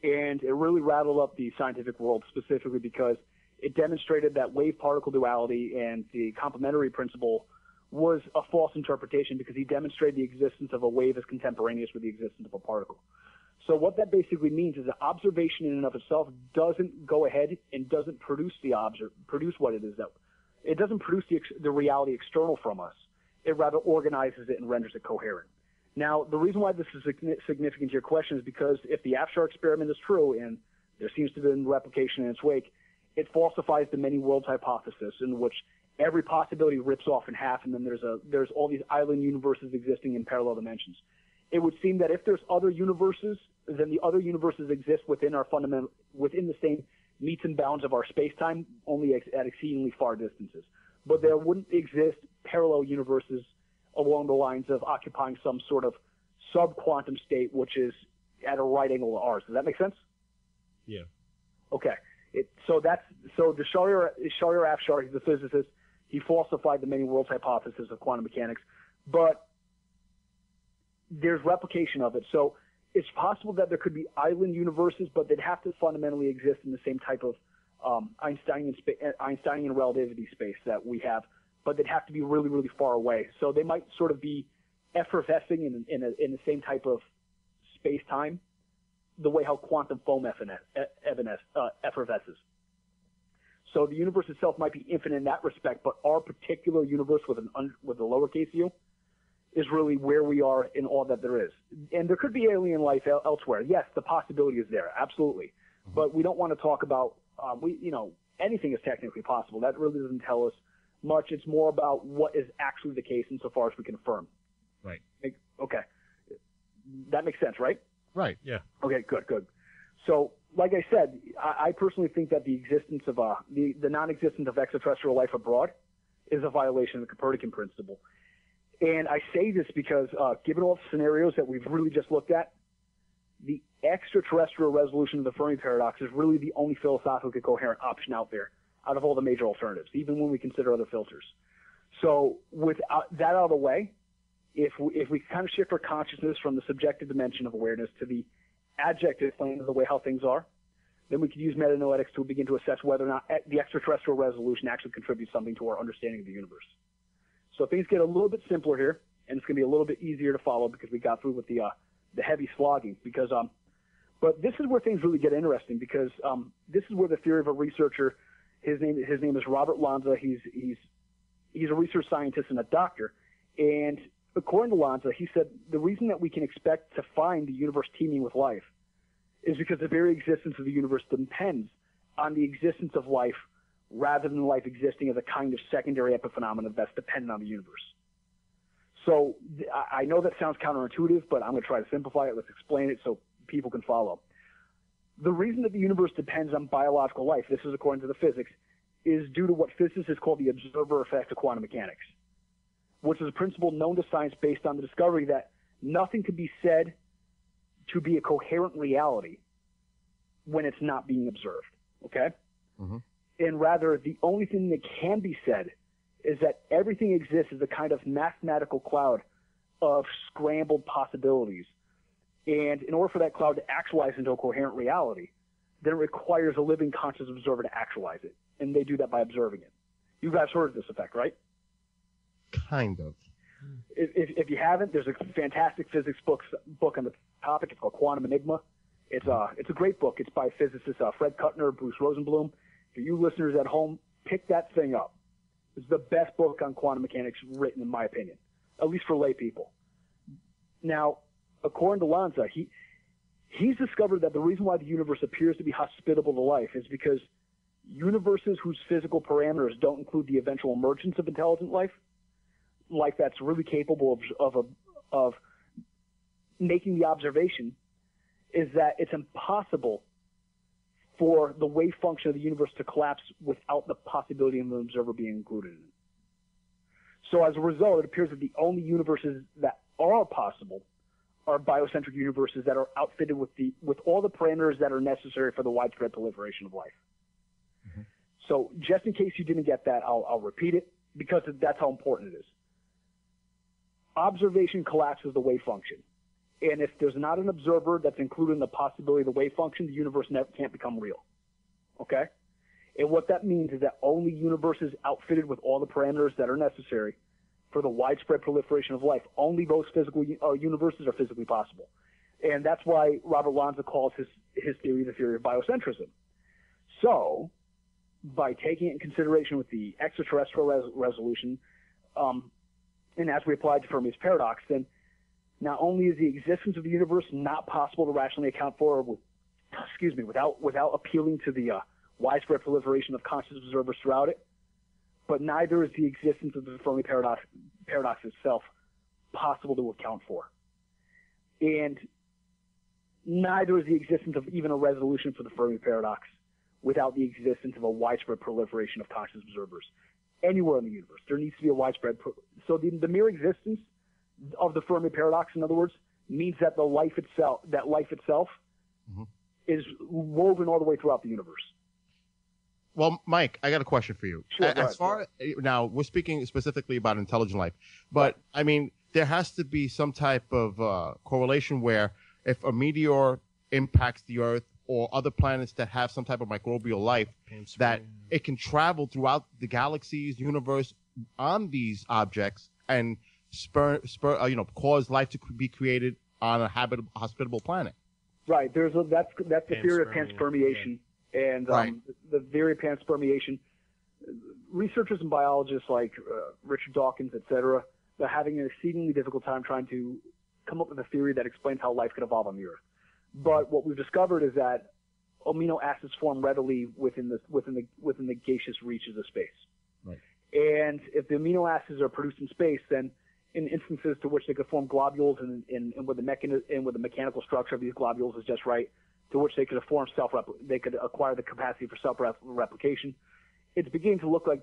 And it really rattled up the scientific world, specifically because it demonstrated that wave-particle duality and the complementary principle was a false interpretation, because he demonstrated the existence of a wave as contemporaneous with the existence of a particle. So what that basically means is that observation in and of itself doesn't go ahead and doesn't produce what it is. That it doesn't produce the reality external from us. It rather organizes it and renders it coherent. Now, the reason why this is significant to your question is because if the Afshar experiment is true, and there seems to have been replication in its wake, it falsifies the many worlds hypothesis, in which every possibility rips off in half, and then there's all these island universes existing in parallel dimensions. It would seem that if there's other universes, then the other universes exist within the same metes and bounds of our space-time, only at exceedingly far distances. But there wouldn't exist parallel universes along the lines of occupying some sort of sub-quantum state, which is at a right angle to ours. Does that make sense? Yeah. Okay. So the Shahryar Afshar, he's a physicist. He falsified the many worlds hypothesis of quantum mechanics, but there's replication of it. So it's possible that there could be island universes, but they'd have to fundamentally exist in the same type of Einsteinian relativity space that we have, but they'd have to be really, really far away. So they might sort of be effervescing in the same type of space-time, the way how quantum foam effervesces. So the universe itself might be infinite in that respect, but our particular universe with a lowercase u is really where we are in all that there is. And there could be alien life elsewhere. Yes, the possibility is there, absolutely. But we don't want to talk about anything is technically possible. That really doesn't tell us much. It's more about what is actually the case insofar as we can affirm. Right. Okay. That makes sense, right? Right. Yeah. Okay, good. So, like I said, I personally think that the existence of the non-existence of extraterrestrial life abroad is a violation of the Copernican Principle. And I say this because, given all the scenarios that we've really just looked at, the extraterrestrial resolution of the Fermi Paradox is really the only philosophically coherent option out there, out of all the major alternatives, even when we consider other filters. So, with that out of the way, if we kind of shift our consciousness from the subjective dimension of awareness to the adjective plane of the way how things are, then we could use metanoetics to begin to assess whether or not the extraterrestrial resolution actually contributes something to our understanding of the universe. So things get a little bit simpler here, and it's going to be a little bit easier to follow because we got through with the heavy slogging. But this is where things really get interesting, because this is where the theory of a researcher, his name is Robert Lanza. He's a research scientist and a doctor, and according to Lanza, he said the reason that we can expect to find the universe teeming with life is because the very existence of the universe depends on the existence of life rather than life existing as a kind of secondary epiphenomenon that's dependent on the universe. So I know that sounds counterintuitive, but I'm going to try to simplify it. Let's explain it so people can follow. The reason that the universe depends on biological life, this is according to the physics, is due to what physicists call the observer effect of quantum mechanics, which is a principle known to science based on the discovery that nothing can be said to be a coherent reality when it's not being observed, okay? Mm-hmm. And rather, the only thing that can be said is that everything exists as a kind of mathematical cloud of scrambled possibilities. And in order for that cloud to actualize into a coherent reality, then it requires a living conscious observer to actualize it. And they do that by observing it. You guys heard of this effect, right? Kind of. If you haven't, there's a fantastic physics book on the topic. It's called Quantum Enigma. It's a great book. It's by physicists Fred Kuttner, Bruce Rosenblum. For you listeners at home, pick that thing up. It's the best book on quantum mechanics written, in my opinion, at least for lay people. Now, according to Lanza, he's discovered that the reason why the universe appears to be hospitable to life is because universes whose physical parameters don't include the eventual emergence of intelligent life that's really capable of making the observation, is that it's impossible for the wave function of the universe to collapse without the possibility of an observer being included in it. So as a result, it appears that the only universes that are possible are biocentric universes that are outfitted with all the parameters that are necessary for the widespread proliferation of life. Mm-hmm. So just in case you didn't get that, I'll repeat it because that's how important it is. Observation collapses the wave function. And if there's not an observer that's included in the possibility of the wave function, the universe can't become real. Okay? And what that means is that only universes outfitted with all the parameters that are necessary for the widespread proliferation of life, only those physical universes are physically possible. And that's why Robert Lanza calls his theory the theory of biocentrism. So, by taking it in consideration with the extraterrestrial resolution, and as we applied to Fermi's paradox, then not only is the existence of the universe not possible to rationally account for, without appealing to the widespread proliferation of conscious observers throughout it, but neither is the existence of the Fermi paradox itself possible to account for. And neither is the existence of even a resolution for the Fermi paradox without the existence of a widespread proliferation of conscious observers anywhere in the universe. There needs to be a widespread. So the mere existence of the Fermi paradox, in other words, means that the life itself, mm-hmm. is woven all the way throughout the universe. Well, Mike, I got a question for you. Sure, now we're speaking specifically about intelligent life, but I mean, there has to be some type of correlation where if a meteor impacts the Earth or other planets that have some type of microbial life, that it can travel throughout the galaxies, universe on these objects and cause life to be created on a hospitable planet. Right. That's the theory of panspermiation. And the theory of panspermiation, researchers and biologists like Richard Dawkins, et cetera, they're having an exceedingly difficult time trying to come up with a theory that explains how life could evolve on the Earth. But what we've discovered is that amino acids form readily within the gaseous reaches of space. Right. And if the amino acids are produced in space, then in instances to which they could form globules and with the mechanical structure of these globules is just right, to which they could they could acquire the capacity for self-replication. It's beginning to look like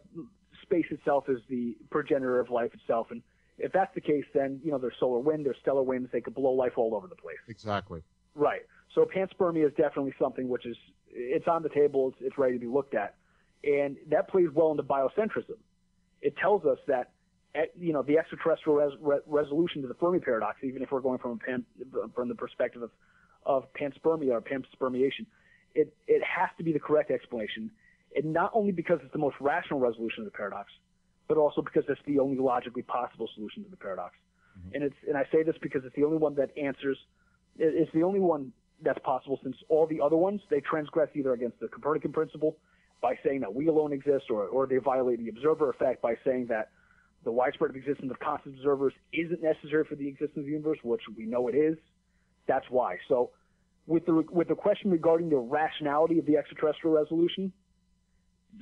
space itself is the progenitor of life itself. And if that's the case, then, there's solar wind, there's stellar winds, they could blow life all over the place. Exactly. Right. So panspermia is definitely something which it's on the table, it's ready to be looked at. And that plays well into biocentrism. It tells us that, the extraterrestrial resolution to the Fermi paradox, even if we're going from the perspective of panspermia or panspermiation, it has to be the correct explanation, and not only because it's the most rational resolution of the paradox, but also because it's the only logically possible solution to the paradox. Mm-hmm. And I say this because it's the only one that answers. It's the only one that's possible, since all the other ones, they transgress either against the Copernican Principle by saying that we alone exist, or they violate the observer effect by saying that the widespread existence of constant observers isn't necessary for the existence of the universe, which we know it is. That's why. So with the question regarding the rationality of the extraterrestrial resolution,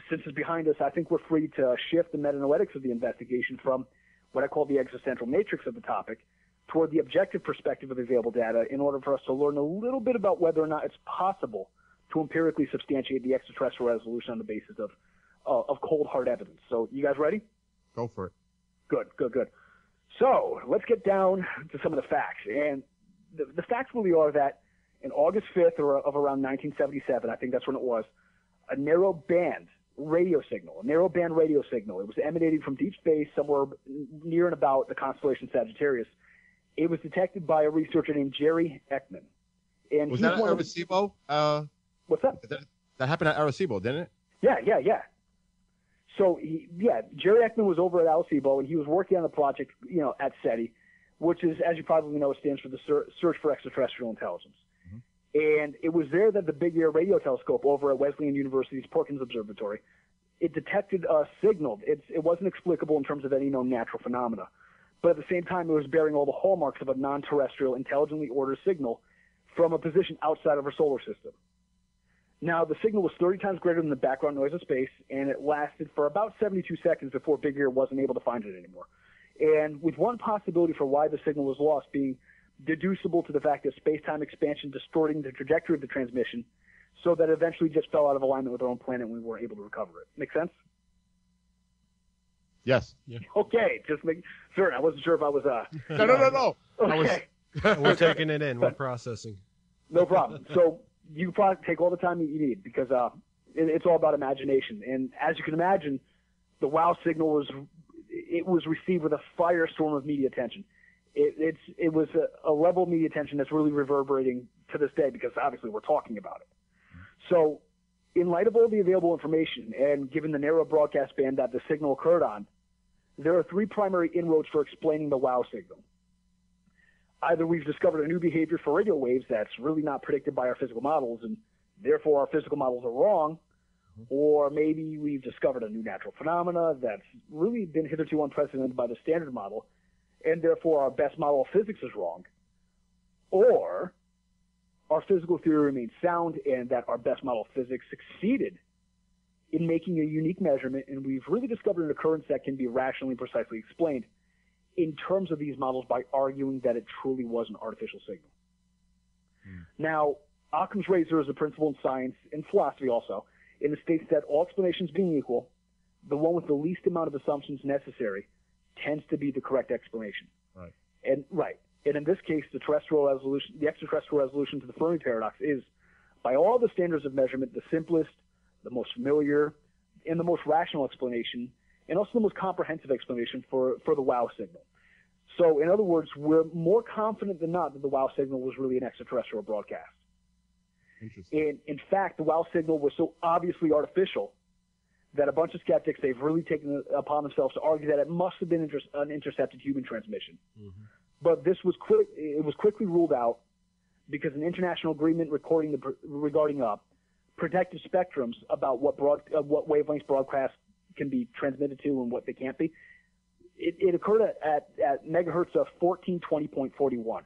since it's behind us, I think we're free to shift the metanoetics of the investigation from what I call the existential matrix of the topic toward the objective perspective of the available data in order for us to learn a little bit about whether or not it's possible to empirically substantiate the extraterrestrial resolution on the basis of cold, hard evidence. So you guys ready? Go for it. Good. So let's get down to some of the facts. And the facts really are that in August 5th of around 1977, I think that's when it was, a narrow-band radio signal. It was emanating from deep space somewhere near and about the constellation Sagittarius. It was detected by a researcher named Jerry Ekman. And was that at Arecibo? What's that? That happened at Arecibo, didn't it? Yeah. So, Jerry Ekman was over at Arecibo, and he was working on the project, at SETI, which is, as you probably know, it stands for the Search for Extraterrestrial Intelligence. Mm-hmm. And it was there that the Big Ear radio telescope over at Wesleyan University's Perkins Observatory, it detected a signal. It wasn't explicable in terms of any known natural phenomena, but at the same time, it was bearing all the hallmarks of a non-terrestrial, intelligently ordered signal from a position outside of our solar system. Now, the signal was 30 times greater than the background noise of space, and it lasted for about 72 seconds before Big Ear wasn't able to find it anymore. And with one possibility for why the signal was lost being deducible to the fact of space-time expansion distorting the trajectory of the transmission, so that eventually just fell out of alignment with our own planet and we weren't able to recover it. Make sense? Yes. Yeah. Okay, just make sure. I wasn't sure if I was No. Okay. We're taking it in. We're processing. No problem. So you probably take all the time that you need because it's all about imagination. And as you can imagine, the WOW signal was received with a firestorm of media attention. It was a level of media attention that's really reverberating to this day because obviously we're talking about it. So in light of all the available information and given the narrow broadcast band that the signal occurred on, there are three primary inroads for explaining the WOW signal. Either we've discovered a new behavior for radio waves that's really not predicted by our physical models, and therefore our physical models are wrong, or maybe we've discovered a new natural phenomena that's really been hitherto unprecedented by the standard model, and therefore our best model of physics is wrong, or our physical theory remains sound and that our best model of physics succeeded in making a unique measurement, and we've really discovered an occurrence that can be rationally and precisely explained in terms of these models by arguing that it truly was an artificial signal. Now, Occam's razor is a principle in science and philosophy also, and it states that all explanations being equal, the one with the least amount of assumptions necessary tends to be the correct explanation. Right. And in this case, the extraterrestrial resolution to the Fermi paradox is, by all the standards of measurement, the simplest, the most familiar, and the most rational explanation, and also the most comprehensive explanation for the WOW signal. So, in other words, we're more confident than not that the WOW signal was really an extraterrestrial broadcast. Interesting. And in fact, the WOW signal was so obviously artificial that a bunch of skeptics, they've really taken it upon themselves to argue that it must have been an intercepted human transmission. Mm-hmm. But this was quickly ruled out because an international agreement regarding protected spectrums about what wavelengths broadcast can be transmitted to and what they can't be. It occurred at megahertz of 1420.41,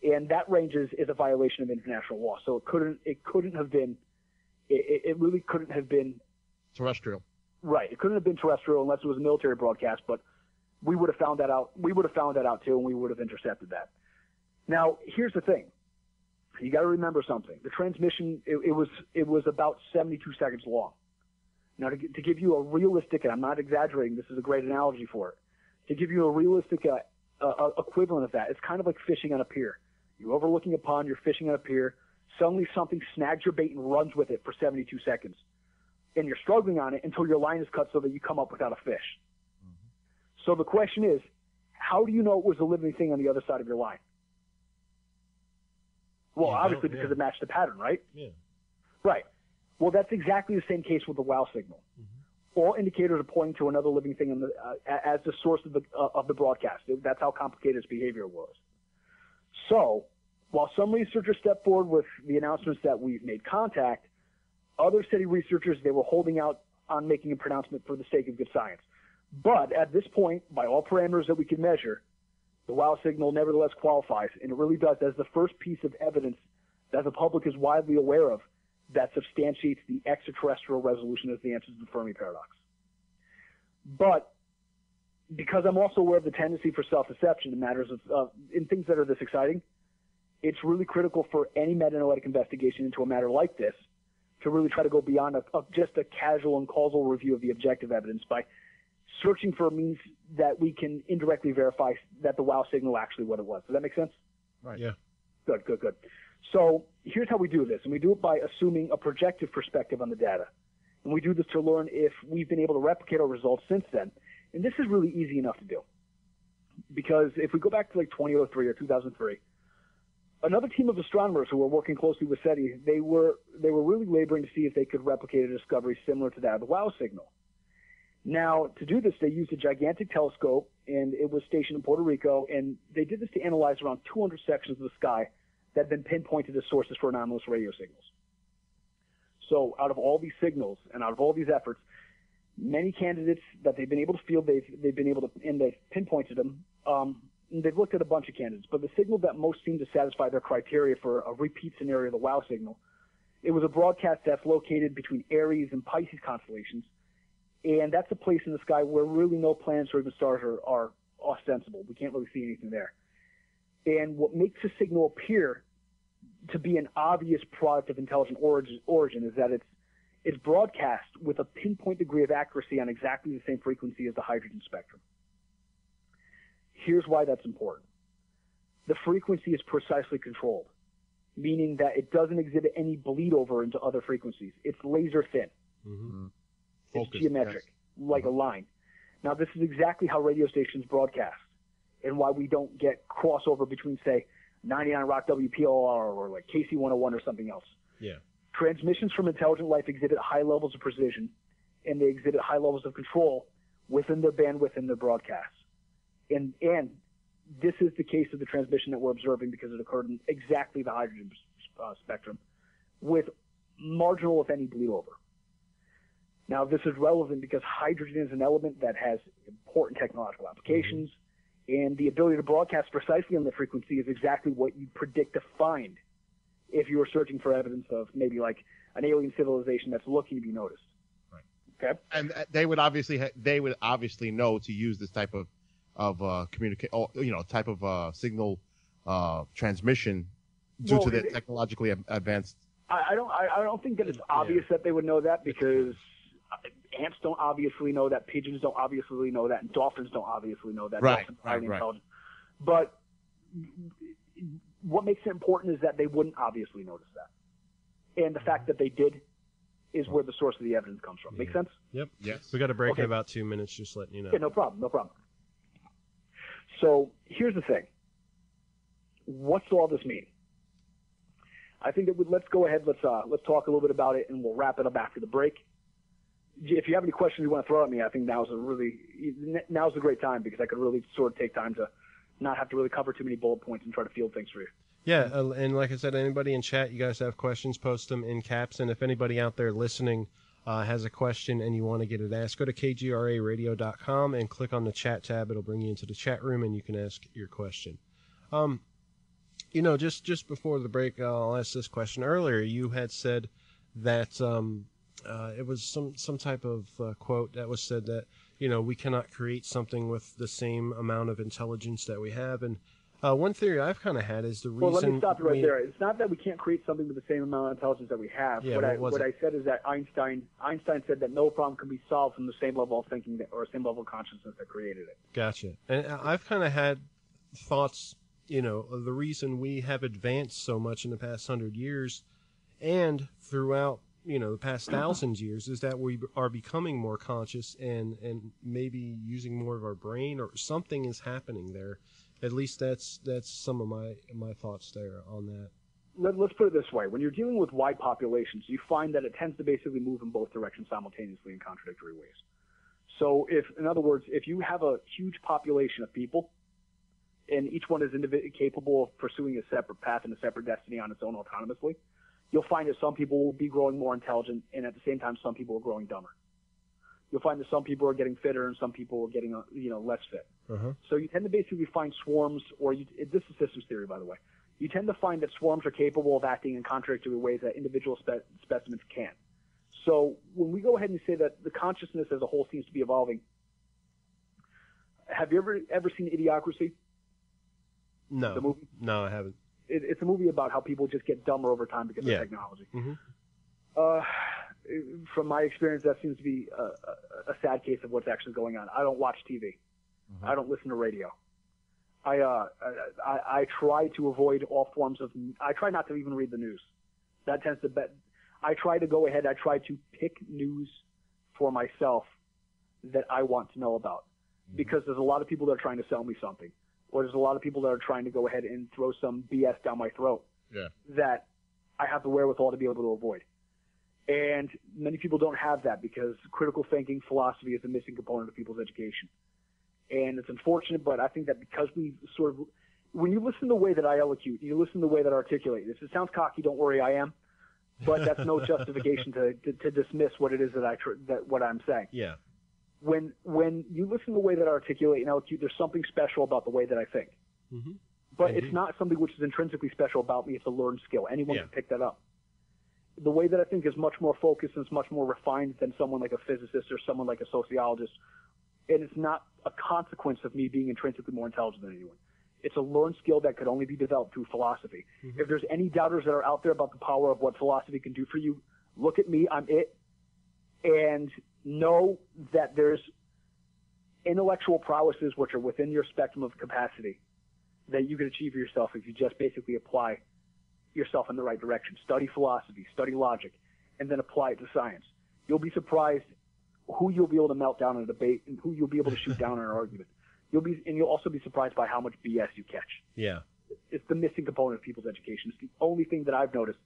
and that range is a violation of international law. So it really couldn't have been terrestrial. Right. It couldn't have been terrestrial unless it was a military broadcast. But we would have found that out. We would have found that out too, and we would have intercepted that. Now, here's the thing. You got to remember something. The transmission it was about 72 seconds long. Now, to give you a realistic, and I'm not exaggerating, this is a great analogy for it. To give you a realistic equivalent of that, it's kind of like fishing on a pier. You're overlooking a pond, you're fishing on a pier, suddenly something snags your bait and runs with it for 72 seconds. And you're struggling on it until your line is cut so that you come up without a fish. Mm-hmm. So the question is, how do you know it was a living thing on the other side of your line? Well, obviously because it matched the pattern, right? Yeah. Right. Well, that's exactly the same case with the WOW signal. Mm-hmm. All indicators are pointing to another living thing as the source of the broadcast. That's how complicated its behavior was. So, while some researchers stepped forward with the announcements that we've made contact, other steady researchers, they were holding out on making a pronouncement for the sake of good science. But at this point, by all parameters that we can measure, the WOW signal nevertheless qualifies, and it really does as the first piece of evidence that the public is widely aware of that substantiates the extraterrestrial resolution as the answer to the Fermi paradox. But because I'm also aware of the tendency for self-deception in matters in things that are this exciting, it's really critical for any meta-analytic investigation into a matter like this to really try to go beyond just a casual and causal review of the objective evidence by searching for a means that we can indirectly verify that the WOW signal actually what it was. Does that make sense? Right. Yeah. Good. So here's how we do this, and we do it by assuming a projective perspective on the data. And we do this to learn if we've been able to replicate our results since then. And this is really easy enough to do. Because if we go back to like 2003 or 2003, another team of astronomers who were working closely with SETI, they were really laboring to see if they could replicate a discovery similar to that of the WOW signal. Now, to do this, they used a gigantic telescope, and it was stationed in Puerto Rico, and they did this to analyze around 200 sections of the sky that had been pinpointed as sources for anomalous radio signals. So out of all these signals and out of all these efforts, many candidates that they've been able to field, they've been able to, and they've pinpointed them, and they've looked at a bunch of candidates, but the signal that most seemed to satisfy their criteria for a repeat scenario of the WOW signal, it was a broadcast that's located between Aries and Pisces constellations, and that's a place in the sky where really no planets or even stars are ostensible. We can't really see anything there. And what makes the signal appear to be an obvious product of intelligent origin is that it's broadcast with a pinpoint degree of accuracy on exactly the same frequency as the hydrogen spectrum. Here's why that's important. The frequency is precisely controlled, meaning that it doesn't exhibit any bleed over into other frequencies. It's laser thin. Mm-hmm. It's geometric, like a line. Now, this is exactly how radio stations broadcast and why we don't get crossover between, say, 99 Rock WPLR or like KC101 or something else. Yeah. Transmissions from intelligent life exhibit high levels of precision, and they exhibit high levels of control within their bandwidth and their broadcasts. And this is the case of the transmission that we're observing because it occurred in exactly the hydrogen spectrum with marginal, if any, bleed over. Now, this is relevant because hydrogen is an element that has important technological applications, and the ability to broadcast precisely on the frequency is exactly what you predict to find if you were searching for evidence of maybe like an alien civilization that's looking to be noticed. Right. Okay. And they would obviously know to use this type of type of signal transmission due to their technologically advanced. I don't think that it's obvious that they would know that because ants don't obviously know that, pigeons don't obviously know that, and dolphins don't obviously know that. Right, Dolphins are highly right. intelligent. But what makes it important is that they wouldn't obviously notice that. And the fact that they did is where the source of the evidence comes from. Make sense? Yep. Yes. We got a break in about 2 minutes, just letting you know. Yeah, no problem. So here's the thing. What's all this mean? I think that let's go ahead. Let's talk a little bit about it, and we'll wrap it up after the break. If you have any questions you want to throw at me, I think now's a great time because I could really sort of take time to not have to really cover too many bullet points and try to field things for you. Yeah, and like I said, anybody in chat, you guys have questions, post them in caps. And if anybody out there listening has a question and you want to get it asked, go to kgraradio.com and click on the chat tab. It'll bring you into the chat room and you can ask your question. Just before the break, I'll ask this question. Earlier, you had said that it was some type of quote that was said that, we cannot create something with the same amount of intelligence that we have. And one theory I've kind of had is the reason... Well, let me stop you right there. It's not that we can't create something with the same amount of intelligence that we have. Yeah, what I said is that Einstein said that no problem can be solved from the same level of thinking or same level of consciousness that created it. Gotcha. And I've kind of had thoughts, of the reason we have advanced so much in the past 100 years and throughout, the past 1,000 years is that we are becoming more conscious and maybe using more of our brain or something is happening there. At least that's some of my thoughts there on that. Let's put it this way. When you're dealing with wide populations, you find that it tends to basically move in both directions simultaneously in contradictory ways. So in other words, if you have a huge population of people and each one is capable of pursuing a separate path and a separate destiny on its own autonomously, you'll find that some people will be growing more intelligent and at the same time some people are growing dumber. You'll find that some people are getting fitter and some people are getting less fit. Uh-huh. So you tend to basically find swarms, this is systems theory, by the way. You tend to find that swarms are capable of acting in contradictory ways that individual specimens can't. So when we go ahead and say that the consciousness as a whole seems to be evolving, have you ever seen Idiocracy? No. The movie? No, I haven't. It's a movie about how people just get dumber over time because of technology. Mm-hmm. From my experience, that seems to be a sad case of what's actually going on. I don't watch TV. Mm-hmm. I don't listen to radio. I try to avoid all forms of. I try not to even read the news. That tends to. I try to go ahead. I try to pick news for myself that I want to know about, because there's a lot of people that are trying to sell me something, or there's a lot of people that are trying to go ahead and throw some BS down my throat. Yeah. That I have the wherewithal to be able to avoid. And many people don't have that because critical thinking, philosophy is a missing component of people's education. And it's unfortunate, but I think that because we sort of, when you listen to the way that I elocute, you listen to the way that I articulate, if it sounds cocky, don't worry, I am. But that's no justification to dismiss what it is that what I'm saying. Yeah. When you listen to the way that I articulate and elocute, there's something special about the way that I think. Mm-hmm. But it's not something which is intrinsically special about me. It's a learned skill. Anyone can pick that up. The way that I think is much more focused and it's much more refined than someone like a physicist or someone like a sociologist. And it's not a consequence of me being intrinsically more intelligent than anyone. It's a learned skill that could only be developed through philosophy. Mm-hmm. If there's any doubters that are out there about the power of what philosophy can do for you, look at me, I'm it, and know that there's intellectual prowesses which are within your spectrum of capacity that you can achieve for yourself if you just basically apply yourself in the right direction. Study philosophy, study logic, and then apply it to science. You'll be surprised who you'll be able to melt down in a debate and who you'll be able to shoot down in an argument. You'll also be surprised by how much BS you catch. Yeah. It's the missing component of people's education. It's the only thing that I've noticed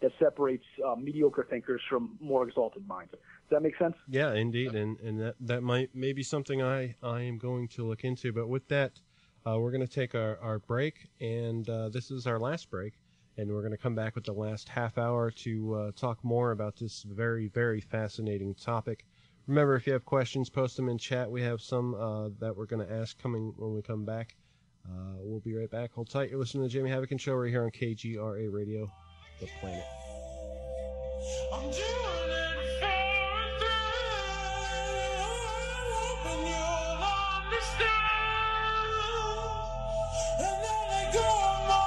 that separates mediocre thinkers from more exalted minds. Does that make sense? Yeah, indeed, and that may be something I am going to look into. But with that, we're going to take our break, and this is our last break, and we're going to come back with the last half hour to talk more about this very, very fascinating topic. Remember, if you have questions, post them in chat. We have some that we're going to ask coming when we come back. We'll be right back. Hold tight. You're listening to the Jamie Havican Show right here on KGRA Radio, The Planet. I'm doing it for a thrill, hoping you'll understand, and then let go of mine.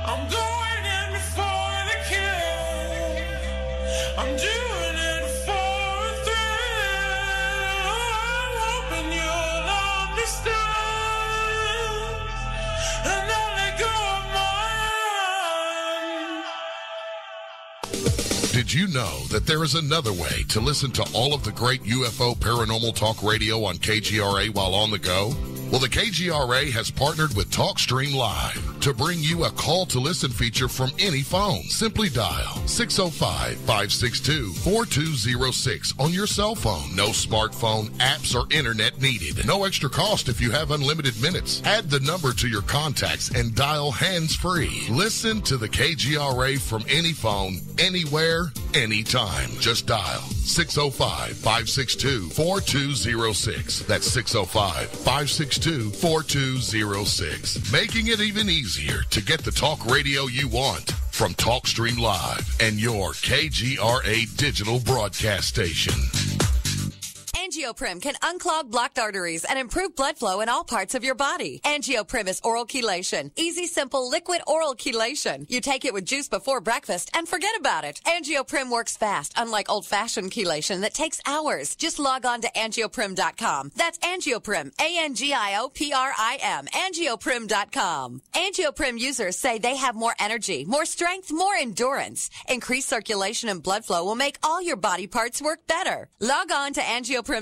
I'm going in for the kill. I'm doing it for a thrill, hoping you'll understand, and then let go of mine. Did you know that there is another way to listen to all of the great UFO paranormal talk radio on KGRA while on the go? Well, the KGRA has partnered with TalkStream Live to bring you a call-to-listen feature from any phone. Simply dial 605-562-4206 on your cell phone. No smartphone, apps, or internet needed. No extra cost if you have unlimited minutes. Add the number to your contacts and dial hands-free. Listen to the KGRA from any phone, anywhere, anytime. Just dial 605-562-4206. That's 605-562-4206. Making it even easier to get the talk radio you want from TalkStream Live and your KGRA digital broadcast station. Angioprim can unclog blocked arteries and improve blood flow in all parts of your body. Angioprim is oral chelation. Easy, simple, liquid oral chelation. You take it with juice before breakfast and forget about it. Angioprim works fast, unlike old-fashioned chelation that takes hours. Just log on to angioprim.com. That's Angioprim, A-N-G-I-O-P-R-I-M, angioprim.com. Angioprim users say they have more energy, more strength, more endurance. Increased circulation and blood flow will make all your body parts work better. Log on to angioprim.com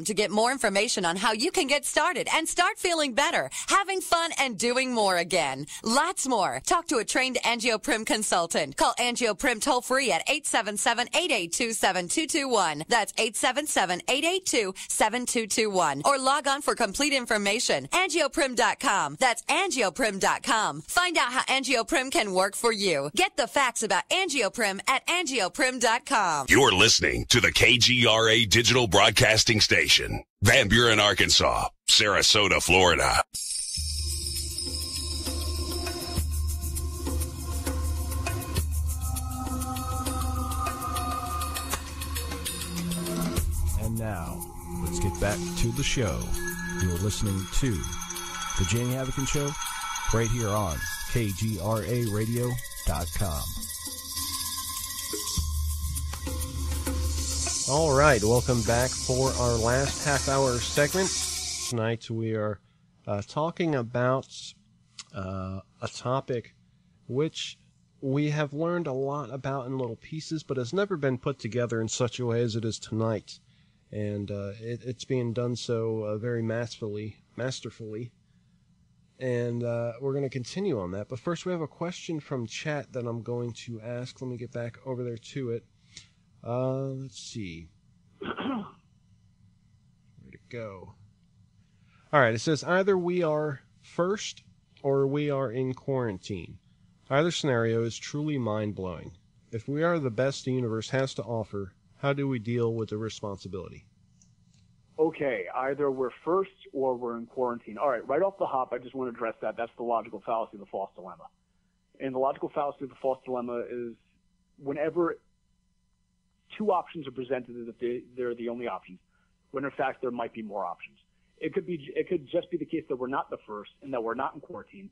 to get more information on how you can get started and start feeling better, having fun, and doing more again. Lots more. Talk to a trained Angioprim consultant. Call Angioprim toll-free at 877-882-7221. That's 877-882-7221. Or log on for complete information. Angioprim.com. That's Angioprim.com. Find out how Angioprim can work for you. Get the facts about Angioprim at Angioprim.com. You're listening to the KGRA Digital Broadcasting Station. Van Buren, Arkansas. Sarasota, Florida. And now, let's get back to the show. You're listening to The Jamie Havican Show right here on KGRARadio.com. All right, welcome back for our last half-hour segment. Tonight we are talking about a topic which we have learned a lot about in little pieces, but has never been put together in such a way as it is tonight. And it's being done so very masterfully. And we're going to continue on that. But first we have a question from chat that I'm going to ask. Let me get back over there to it. Let's see. Where'd it go? All right, it says either we are first or we are in quarantine. Either scenario is truly mind-blowing. If we are the best the universe has to offer, how do we deal with the responsibility? Okay, either we're first or we're in quarantine. All right, right off the hop, I just want to address that. That's the logical fallacy of the false dilemma. And the logical fallacy of the false dilemma is whenever two options are presented as if they're the only options, when in fact there might be more options. It could just be the case that we're not the first and that we're not in quarantine.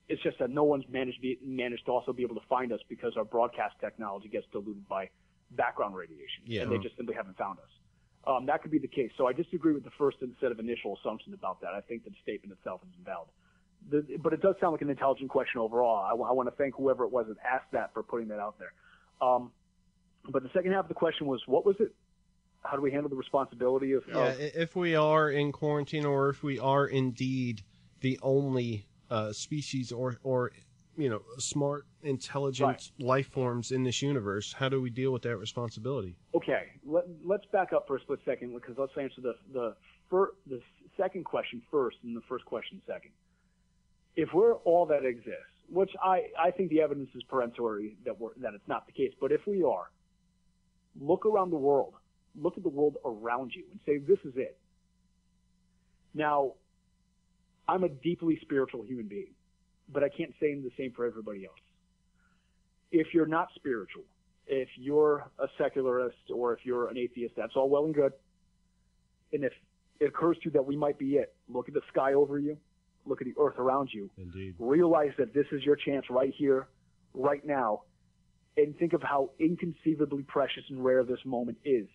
It's just that no one's managed to also be able to find us because our broadcast technology gets diluted by background radiation, and they just simply haven't found us. That could be the case. So I disagree with the first set of initial assumptions about that. I think that the statement itself is invalid. But it does sound like an intelligent question overall. I want to thank whoever it was that asked that for putting that out there. But the second half of the question was, what was it? How do we handle the responsibility of if we are in quarantine, or if we are indeed the only species or smart, intelligent life forms in this universe, how do we deal with that responsibility? Okay, let's back up for a split second, because let's answer the second question first and the first question second. If we're all that exists, which I think the evidence is peremptory that it's not the case, but if we are, look around the world. Look at the world around you and say, this is it. Now, I'm a deeply spiritual human being, but I can't say the same for everybody else. If you're not spiritual, if you're a secularist or if you're an atheist, that's all well and good. And if it occurs to you that we might be it, look at the sky over you, look at the earth around you. Indeed. Realize that this is your chance right here, right now, and think of how inconceivably precious and rare this moment is.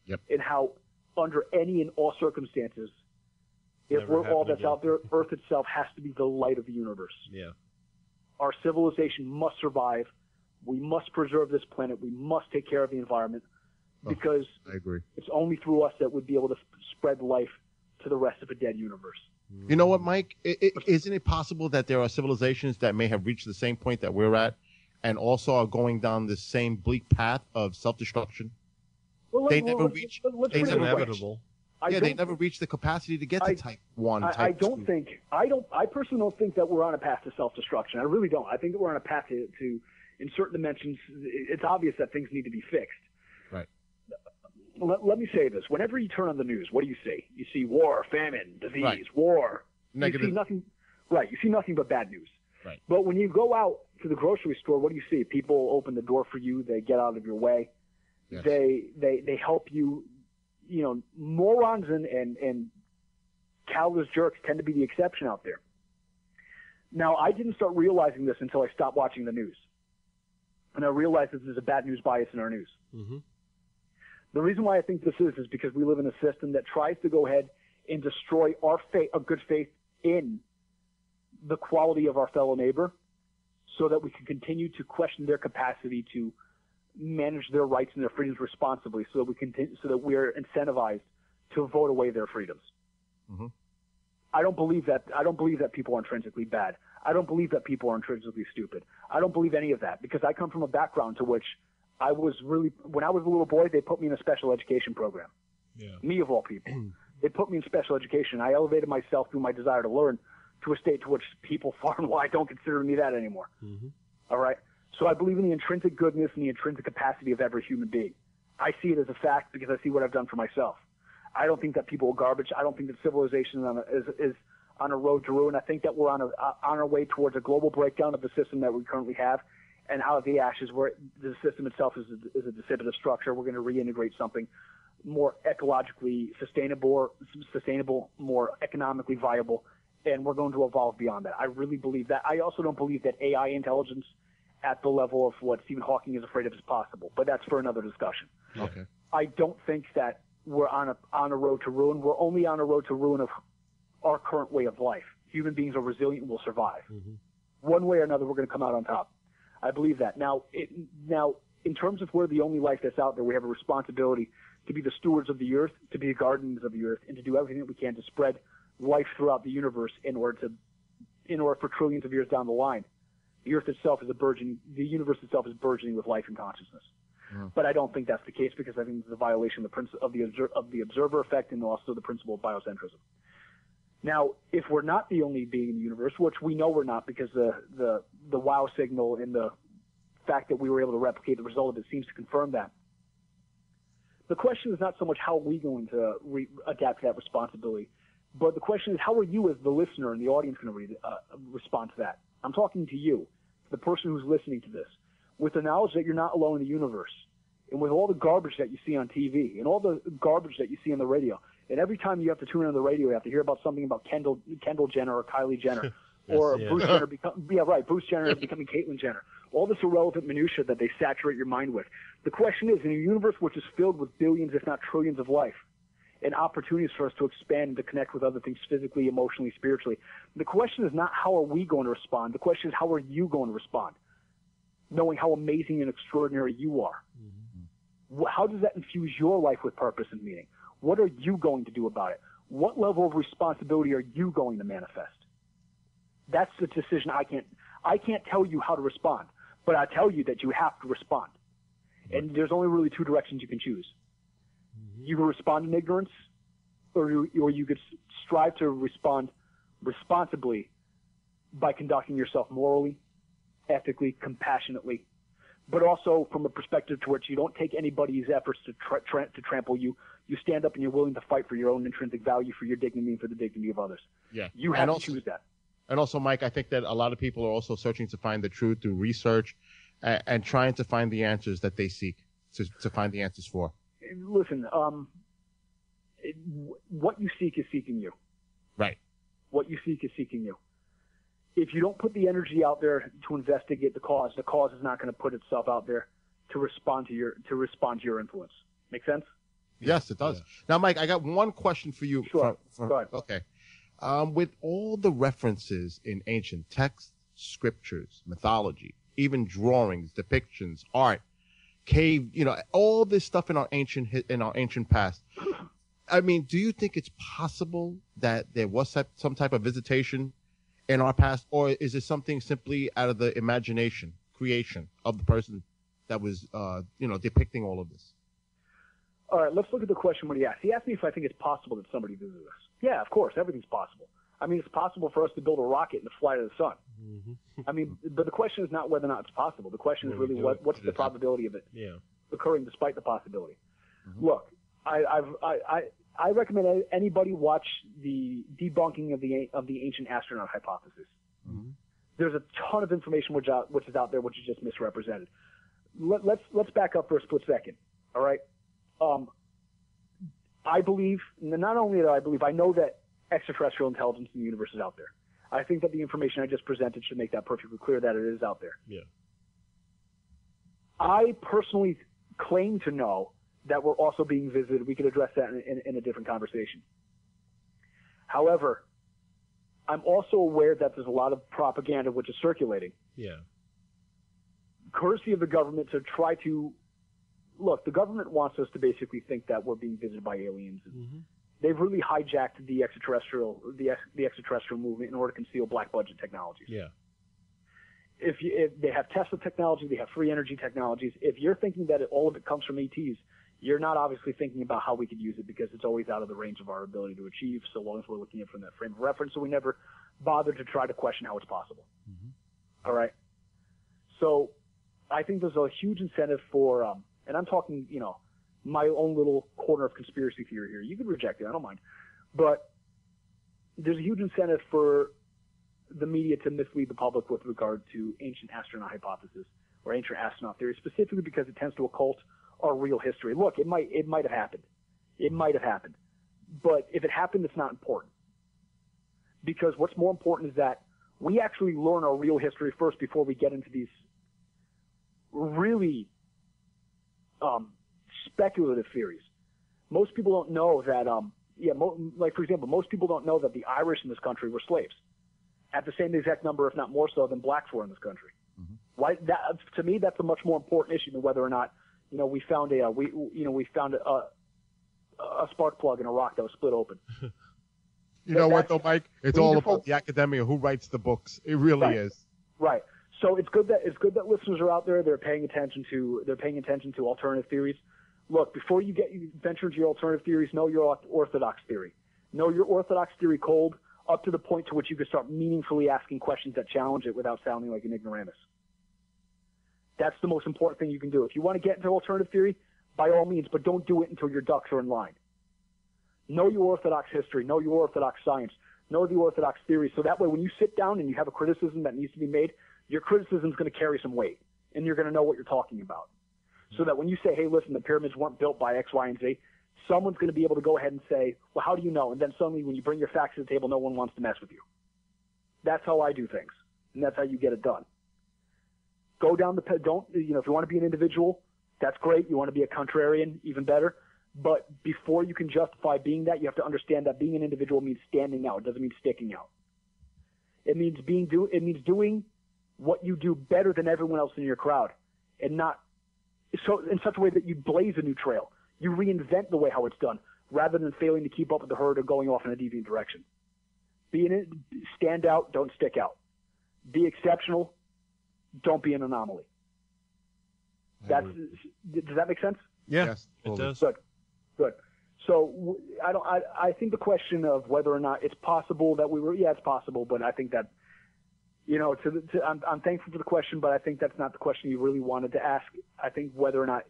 Yep. And how, under any and all circumstances, if we're all that's out there, Earth itself has to be the light of the universe. Yeah. Our civilization must survive. We must preserve this planet. We must take care of the environment, because I agree. It's only through us that would be able to spread life to the rest of a dead universe. You know what, Mike? Isn't it possible that there are civilizations that may have reached the same point that we're at and also are going down the same bleak path of self-destruction? Well, they never reach. It's inevitable. They never reach the capacity to get to type 1. I personally don't think that we're on a path to self-destruction. I really don't. I think that we're on a path to in certain dimensions, it's obvious that things need to be fixed. Right. Let me say this. Whenever you turn on the news, what do you see? You see war, famine, disease, right. war. Negative. You see nothing. Right. You see nothing but bad news. Right. But when you go out to the grocery store, what do you see? People open the door for you. They get out of your way. Yes. They help you. You know, morons and callous jerks tend to be the exception out there. Now, I didn't start realizing this until I stopped watching the news. And I realized that there's a bad news bias in our news. Mm-hmm. The reason why I think this is because we live in a system that tries to go ahead and destroy our good faith in the quality of our fellow neighbor, so that we can continue to question their capacity to manage their rights and their freedoms responsibly, so that we're incentivized to vote away their freedoms. Mm-hmm. I don't believe that people are intrinsically bad. I don't believe that people are intrinsically stupid. I don't believe any of that, because I come from a background to which I was really, when I was a little boy, they put me in a special education program. Yeah. Me of all people. They put me in special education. I elevated myself through my desire to learn to a state to which people far and wide don't consider me that anymore. Mm-hmm. All right? So I believe in the intrinsic goodness and the intrinsic capacity of every human being. I see it as a fact because I see what I've done for myself. I don't think that people are garbage. I don't think that civilization is on a road to ruin. I think that we're on our way towards a global breakdown of the system that we currently have, and out of the ashes, where the system itself is a distributive structure, we're going to reintegrate something more ecologically sustainable, more economically viable, and we're going to evolve beyond that. I really believe that. I also don't believe that AI intelligence at the level of what Stephen Hawking is afraid of is possible, but that's for another discussion. Okay. I don't think that we're on a road to ruin. We're only on a road to ruin of our current way of life. Human beings are resilient and will survive. Mm-hmm. One way or another, we're going to come out on top. I believe that. Now, in terms of we're the only life that's out there, we have a responsibility to be the stewards of the earth, to be the guardians of the earth, and to do everything that we can to spread life throughout the universe in order for trillions of years down the line. The earth itself is the universe itself is burgeoning with life and consciousness. Mm. But I don't think that's the case, because I think it's a violation of the observer effect and also the principle of biocentrism. Now, if we're not the only being in the universe, which we know we're not, because the wow signal and the fact that we were able to replicate the result of it seems to confirm that. The question is not so much how are we going to adapt to that responsibility, but the question is how are you as the listener and the audience going to respond to that? I'm talking to you, the person who's listening to this, with the knowledge that you're not alone in the universe, and with all the garbage that you see on TV and all the garbage that you see on the radio, And every time you have to tune on the radio, you have to hear about something about Kendall Jenner or Kylie Jenner, or Bruce Jenner Bruce Jenner becoming Caitlyn Jenner. All this irrelevant minutia that they saturate your mind with. The question is, in a universe which is filled with billions, if not trillions, of life, and opportunities for us to expand and to connect with other things physically, emotionally, spiritually, the question is not how are we going to respond. The question is how are you going to respond, knowing how amazing and extraordinary you are. Mm-hmm. How does that infuse your life with purpose and meaning? What are you going to do about it? What level of responsibility are you going to manifest? That's the decision. I can't tell you how to respond, but I tell you that you have to respond. And there's only really two directions you can choose. You can respond in ignorance, or you could strive to respond responsibly by conducting yourself morally, ethically, compassionately, but also from a perspective to which you don't take anybody's efforts to trample you. You stand up and you're willing to fight for your own intrinsic value, for your dignity, and for the dignity of others. Yeah, you have to choose that. And also, Mike, I think that a lot of people are also searching to find the truth through research and trying to find the answers that they seek to find the answers for. Listen, what you seek is seeking you. Right. What you seek is seeking you. If you don't put the energy out there to investigate the cause is not going to put itself out there to respond to your influence. Make sense? Yes, it does. Yeah. Now, Mike, I got one question for you. Sure. Go ahead. Okay. With all the references in ancient texts, scriptures, mythology, even drawings, depictions, art, cave, all this stuff in our ancient past. I mean, do you think it's possible that there was some type of visitation in our past, or is it something simply out of the imagination, creation of the person that was, depicting all of this? All right, let's look at the question what he asked. He asked me if I think it's possible that somebody visited us. Yeah, of course, everything's possible. I mean, it's possible for us to build a rocket and to fly to the sun. Mm-hmm. I mean, but the question is not whether or not it's possible. The question is really what's the probability of it occurring despite the possibility. Mm-hmm. Look, I recommend anybody watch the debunking of the ancient astronaut hypothesis. Mm-hmm. There's a ton of information which is out there which is just misrepresented. Let's back up for a split second. All right. I believe, not only that I believe, I know that extraterrestrial intelligence in the universe is out there. I think that the information I just presented should make that perfectly clear that it is out there. Yeah. I personally claim to know that we're also being visited. We could address that in a different conversation. However, I'm also aware that there's a lot of propaganda which is circulating. Yeah. Courtesy of the government to try to look, the government wants us to basically think that we're being visited by aliens. Mm-hmm. They've really hijacked the extraterrestrial movement in order to conceal black budget technologies. Yeah. If they have Tesla technology, they have free energy technologies. If you're thinking that all of it comes from ETs, you're not obviously thinking about how we could use it because it's always out of the range of our ability to achieve so long as we're looking at it from that frame of reference. So we never bother to try to question how it's possible. Mm-hmm. All right. So I think there's a huge incentive for, and I'm talking, my own little corner of conspiracy theory here. You can reject it. I don't mind. But there's a huge incentive for the media to mislead the public with regard to ancient astronaut hypothesis or ancient astronaut theory, specifically because it tends to occult our real history. Look, it might have happened. It might have happened. But if it happened, it's not important. Because what's more important is that we actually learn our real history first before we get into these really speculative theories. Most people don't know that, for example, most people don't know that the Irish in this country were slaves at the same exact number, if not more so, than blacks were in this country. Mm-hmm. Why? To me, that's a much more important issue than whether or not we found a spark plug in a rock that was split open. You know what though, Mike? It's all about the academia who writes the books. It really is. Right. So it's good that listeners are out there. They're paying attention to alternative theories. Look, before you venture into your alternative theories, know your orthodox theory. Know your orthodox theory cold up to the point to which you can start meaningfully asking questions that challenge it without sounding like an ignoramus. That's the most important thing you can do. If you want to get into alternative theory, by all means, but don't do it until your ducks are in line. Know your orthodox history. Know your orthodox science. Know the orthodox theory. So that way when you sit down and you have a criticism that needs to be made, your criticism is going to carry some weight, and you're going to know what you're talking about. So that when you say, hey, listen, the pyramids weren't built by X, Y, and Z, someone's going to be able to go ahead and say, well, how do you know? And then suddenly when you bring your facts to the table, no one wants to mess with you. That's how I do things, and that's how you get it done. Go down the if you want to be an individual, that's great. You want to be a contrarian, even better. But before you can justify being that, you have to understand that being an individual means standing out. It doesn't mean sticking out. It means doing what you do better than everyone else in your crowd, and not so in such a way that you blaze a new trail. You reinvent the way how it's done, rather than failing to keep up with the herd or going off in a deviant direction. Stand out, don't stick out. Be exceptional, don't be an anomaly. Does that make sense? Yeah, Yes, it does. Good. So I think the question of whether or not it's possible that it's possible, but I think that, I'm thankful for the question, but I think that's not the question you really wanted to ask. I think whether or not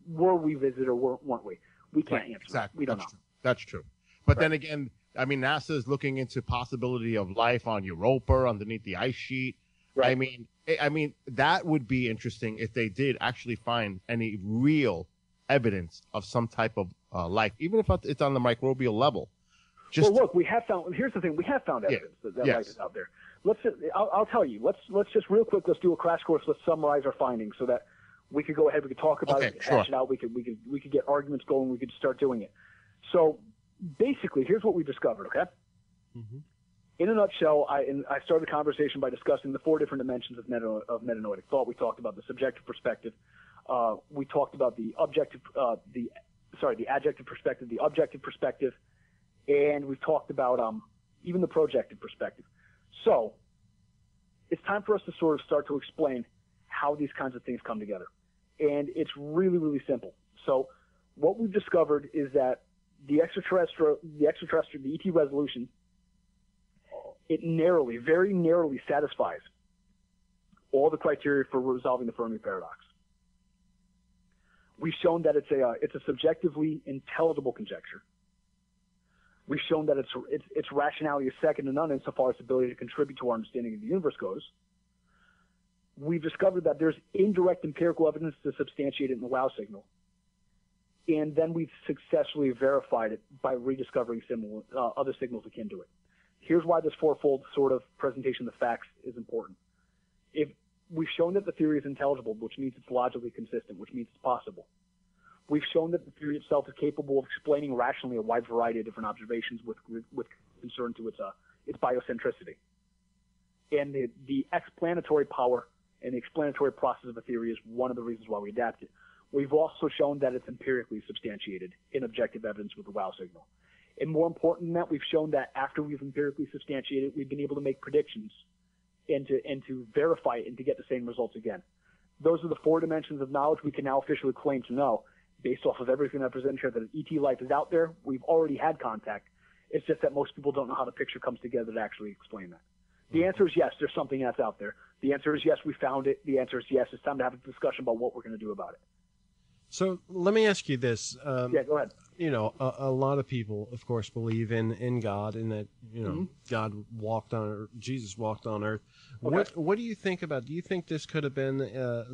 were we visited or weren't we? We can't answer. Exactly. We don't know. That's true. But then again, I mean, NASA is looking into possibility of life on Europa underneath the ice sheet. Right. I mean, that would be interesting if they did actually find any real evidence of some type of life, even if it's on the microbial level. Well, look, here's the thing. We have found evidence that life is out there. I'll tell you. Let's just real quick. Let's do a crash course. Let's summarize our findings so that we could go ahead. We could talk about it, hash it out. We could get arguments going. We could start doing it. So basically, here's what we discovered. Okay. Mm-hmm. In a nutshell, I started the conversation by discussing the 4 different dimensions of metanoetic thought. We talked about the subjective perspective. We talked about the adjective perspective, the objective perspective, and we've talked about even the projective perspective. So it's time for us to sort of start to explain how these kinds of things come together. And it's really, really simple. So what we've discovered is that the extraterrestrial, the ET resolution, it very narrowly satisfies all the criteria for resolving the Fermi Paradox. We've shown that it's a subjectively intelligible conjecture. We've shown that its rationality is second to none insofar as its ability to contribute to our understanding of the universe goes. We've discovered that there's indirect empirical evidence to substantiate it in the wow signal. And then we've successfully verified it by rediscovering other signals akin to it. Here's why this fourfold sort of presentation of the facts is important. If we've shown that the theory is intelligible, which means it's logically consistent, which means it's possible. We've shown that the theory itself is capable of explaining rationally a wide variety of different observations with concern to its biocentricity. And the explanatory power and the explanatory process of a theory is one of the reasons why we adapt it. We've also shown that it's empirically substantiated in objective evidence with the wow signal. And more important than that, we've shown that after we've empirically substantiated it, we've been able to make predictions and to verify it and to get the same results again. Those are the 4 dimensions of knowledge we can now officially claim to know based off of everything I presented here, that ET life is out there. We've already had contact. It's just that most people don't know how the picture comes together to actually explain that. The answer is yes, there's something that's out there. The answer is yes, we found it. The answer is yes, it's time to have a discussion about what we're going to do about it. So let me ask you this. Yeah, go ahead. A lot of people, of course, believe in God and that, God walked on Earth, Jesus walked on Earth. Okay. What do you think about, do you think this could have been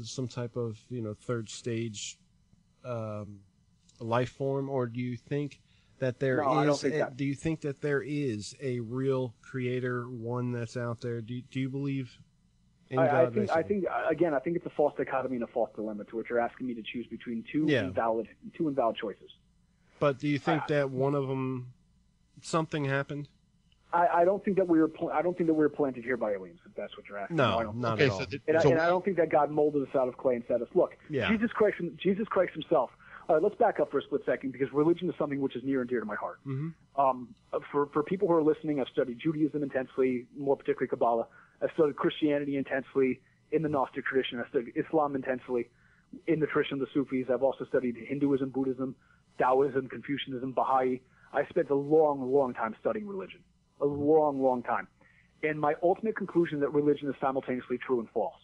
some type of, third stage life form, or do you think that there is, I don't think that. Do you think that there is a real creator, one that's out there? Do you believe in God? I think it's a false dichotomy and a false dilemma to which you're asking me to choose between two invalid choices. But do you think that one of them, something happened? I don't think that we were planted here by aliens. If that's what you're asking. No, not at all. And I don't think that God molded us out of clay and said us, look, Jesus Christ himself. Let's back up for a split second, because religion is something which is near and dear to my heart. Mm-hmm. For people who are listening, I've studied Judaism intensely, more particularly Kabbalah. I've studied Christianity intensely in the Gnostic tradition. I've studied Islam intensely in the tradition of the Sufis. I've also studied Hinduism, Buddhism, Taoism, Confucianism, Baha'i. I spent a long, long time studying religion. A long, long time. And my ultimate conclusion is that religion is simultaneously true and false.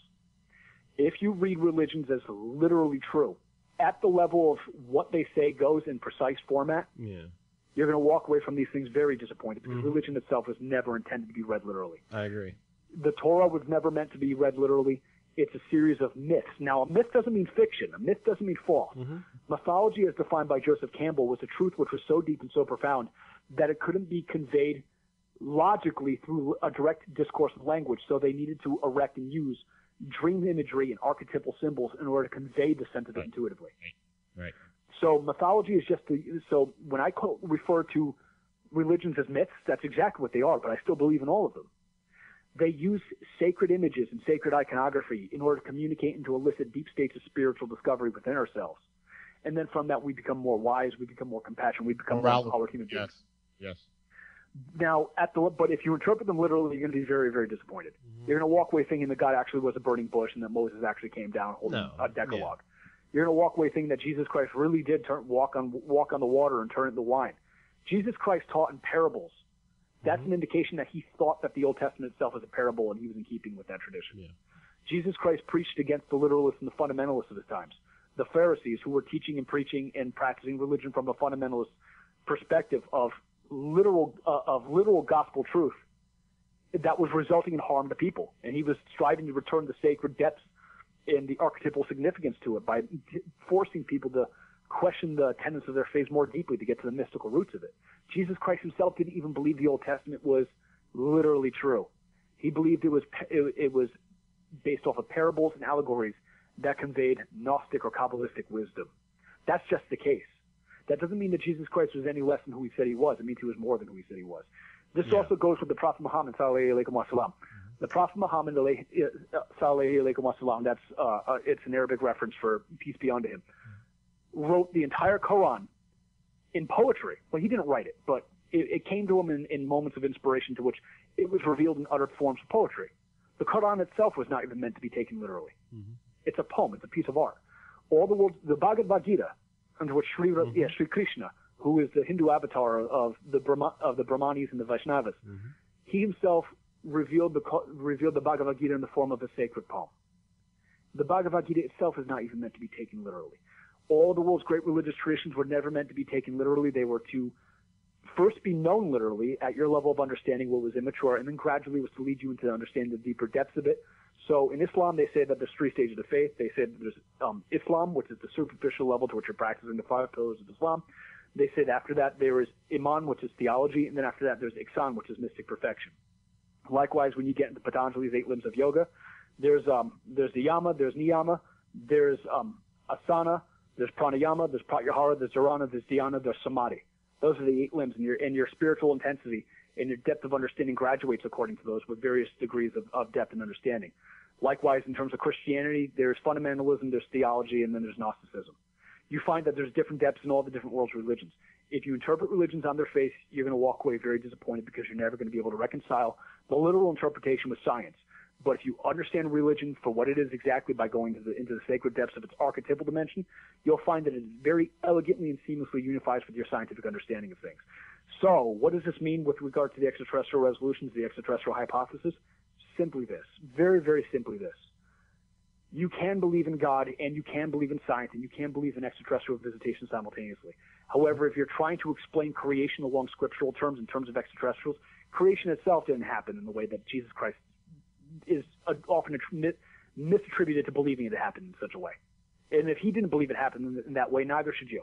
If you read religions as literally true, at the level of what they say goes in precise format, you're going to walk away from these things very disappointed, because religion itself was never intended to be read literally. I agree. The Torah was never meant to be read literally. It's a series of myths. Now, a myth doesn't mean fiction. A myth doesn't mean false. Mm-hmm. Mythology, as defined by Joseph Campbell, was a truth which was so deep and so profound that it couldn't be conveyed logically through a direct discourse of language, so they needed to erect and use dream imagery and archetypal symbols in order to convey the sense of it intuitively. Right. So mythology is just so when I refer to religions as myths, that's exactly what they are, but I still believe in all of them. They use sacred images and sacred iconography in order to communicate and to elicit deep states of spiritual discovery within ourselves. And then from that, we become more wise, we become more compassionate, we become more empowered human beings. Yes. Now, but if you interpret them literally, you're going to be very, very disappointed. Mm-hmm. You're going to walk away thinking that God actually was a burning bush and that Moses actually came down holding a decalogue. Yeah. You're going to walk away thinking that Jesus Christ really did walk on the water and turn it into wine. Jesus Christ taught in parables. That's an indication that he thought that the Old Testament itself was a parable, and he was in keeping with that tradition. Yeah. Jesus Christ preached against the literalists and the fundamentalists of his times. The Pharisees, who were teaching and preaching and practicing religion from a fundamentalist perspective of literal gospel truth, that was resulting in harm to people. And he was striving to return the sacred depths and the archetypal significance to it by forcing people to question the tenets of their faith more deeply to get to the mystical roots of it. Jesus Christ himself didn't even believe the Old Testament was literally true. He believed it was based off of parables and allegories that conveyed Gnostic or Kabbalistic wisdom. That's just the case. That doesn't mean that Jesus Christ was any less than who he said he was. It means he was more than who he said he was. This also goes with the Prophet Muhammad, sallallahu alaihi wasallam. The Prophet Muhammad, sallallahu alaihi wasallam, that's it's an Arabic reference for peace be unto him, wrote the entire Quran in poetry. Well, he didn't write it, but it came to him in moments of inspiration to which it was revealed in uttered forms of poetry. The Quran itself was not even meant to be taken literally. Mm-hmm. It's a poem. It's a piece of art. All the world, the Bhagavad Gita, under which Sri Krishna, who is the Hindu avatar of the Brahmanis and the Vaishnavas, he himself revealed the Bhagavad Gita in the form of a sacred poem. The Bhagavad Gita itself is not even meant to be taken literally. All the world's great religious traditions were never meant to be taken literally. They were to first be known literally at your level of understanding what was immature, and then gradually was to lead you into understanding the deeper depths of it. So in Islam, they say that there's three stages of faith. They say that there's Islam, which is the superficial level to which you're practicing the 5 pillars of Islam. They say that after that there is Iman, which is theology, and then after that there's Ihsan, which is mystic perfection. Likewise, when you get into Patanjali's 8 limbs of yoga, there's the Yama, there's Niyama, there's Asana, there's Pranayama, there's Pratyahara, there's Dharana, there's Dhyana, there's Samadhi. Those are the 8 limbs, and your spiritual intensity and your depth of understanding graduates according to those with various degrees of depth and understanding. Likewise, in terms of Christianity, there's fundamentalism, there's theology, and then there's Gnosticism. You find that there's different depths in all the different world's religions. If you interpret religions on their face, you're going to walk away very disappointed because you're never going to be able to reconcile the literal interpretation with science. But if you understand religion for what it is exactly by going into the sacred depths of its archetypal dimension, you'll find that it is very elegantly and seamlessly unifies with your scientific understanding of things. So what does this mean with regard to the extraterrestrial resolutions, the extraterrestrial hypothesis? Simply this. Very, very simply this. You can believe in God, and you can believe in science, and you can believe in extraterrestrial visitation simultaneously. However, if you're trying to explain creation along scriptural terms in terms of extraterrestrials, creation itself didn't happen in the way that Jesus Christ is often misattributed to believing it happened in such a way. And if he didn't believe it happened in that way, neither should you.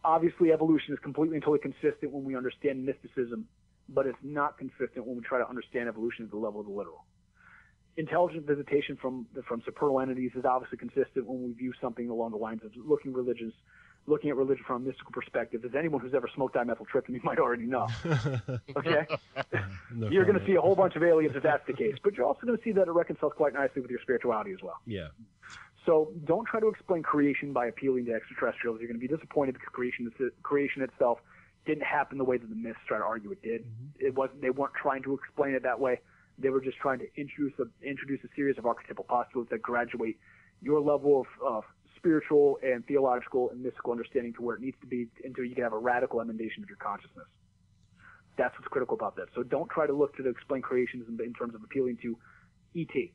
Obviously, evolution is completely and totally consistent when we understand mysticism, but it's not consistent when we try to understand evolution at the level of the literal. Intelligent visitation from supernal entities is obviously consistent when we view something along the lines of looking at religion from a mystical perspective. As anyone who's ever smoked dimethyltryptamine might already know. Okay? You're going to see a whole bunch of aliens if that's the case, but you're also going to see that it reconciles quite nicely with your spirituality as well. Yeah. So don't try to explain creation by appealing to extraterrestrials. You're going to be disappointed because creation itself didn't happen the way that the myths try to argue it did. They weren't trying to explain it that way. They were just trying to introduce a series of archetypal postulates that graduate your level of spiritual and theological and mystical understanding to where it needs to be until you can have a radical emendation of your consciousness. That's what's critical about that. So don't try to look to explain creations in terms of appealing to E.T.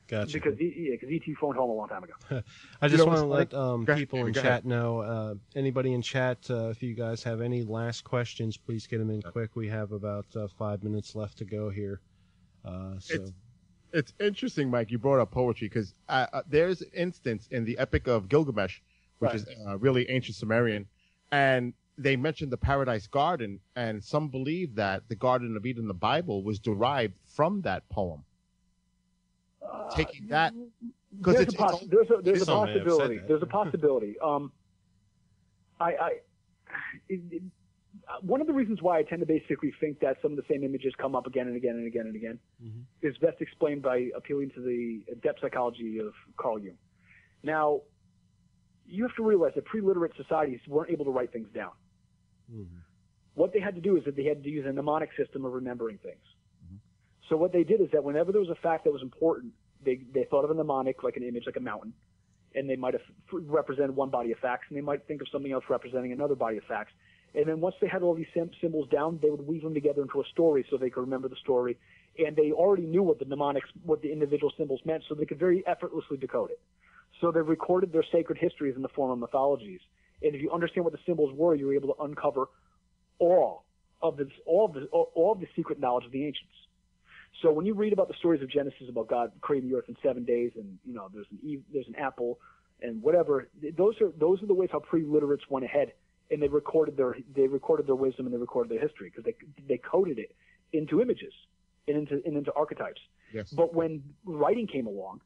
Gotcha. Because E.T. phoned home a long time ago. I just want to let people in chat know, anybody in chat, if you guys have any last questions, please get them in quick. We have about 5 minutes left to go here. It's interesting, Mike, you brought up poetry because there's an instance in the Epic of Gilgamesh, which is really ancient Sumerian, and they mentioned the Paradise Garden, and some believe that the Garden of Eden in the Bible was derived from that poem. Taking that, because there's a possibility. There's a possibility. One of the reasons why I tend to basically think that some of the same images come up again and again and again and again is best explained by appealing to the depth psychology of Carl Jung. Now, you have to realize that pre-literate societies weren't able to write things down. What they had to do is that they had to use a mnemonic system of remembering things. So what they did is that whenever there was a fact that was important, they thought of a mnemonic, like an image, like a mountain, and they might have represented one body of facts, and they might think of something else representing another body of facts. And then once they had all these symbols down, they would weave them together into a story so they could remember the story. And they already knew what the mnemonics, what the individual symbols meant, so they could very effortlessly decode it. So they recorded their sacred histories in the form of mythologies. And if you understand what the symbols were, you were able to uncover all of the secret knowledge of the ancients. So when you read about the stories of Genesis, about God creating the earth in 7 days, and there's an apple and whatever, those are the ways how pre-literates went ahead, and they recorded their wisdom and they recorded their history because they coded it into images and into archetypes. Yes. But when writing came along,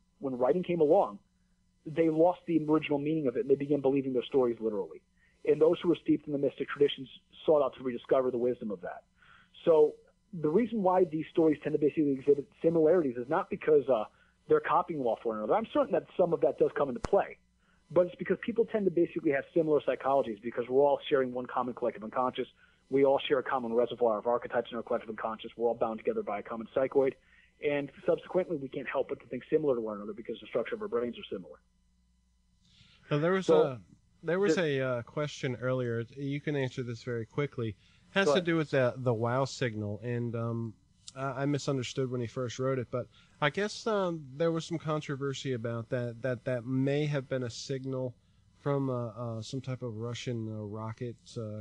they lost the original meaning of it, and they began believing their stories literally. And those who were steeped in the mystic traditions sought out to rediscover the wisdom of that. So the reason why these stories tend to basically exhibit similarities is not because they're copying off one another. I'm certain that some of that does come into play, but it's because people tend to basically have similar psychologies because we're all sharing one common collective unconscious. We all share a common reservoir of archetypes in our collective unconscious. We're all bound together by a common psychoid. And subsequently, we can't help but to think similar to one another because the structure of our brains are similar. Now, there was a question earlier. You can answer this very quickly. It has to do with the wow signal, and I misunderstood when he first wrote it, but I guess there was some controversy about that may have been a signal from some type of Russian rocket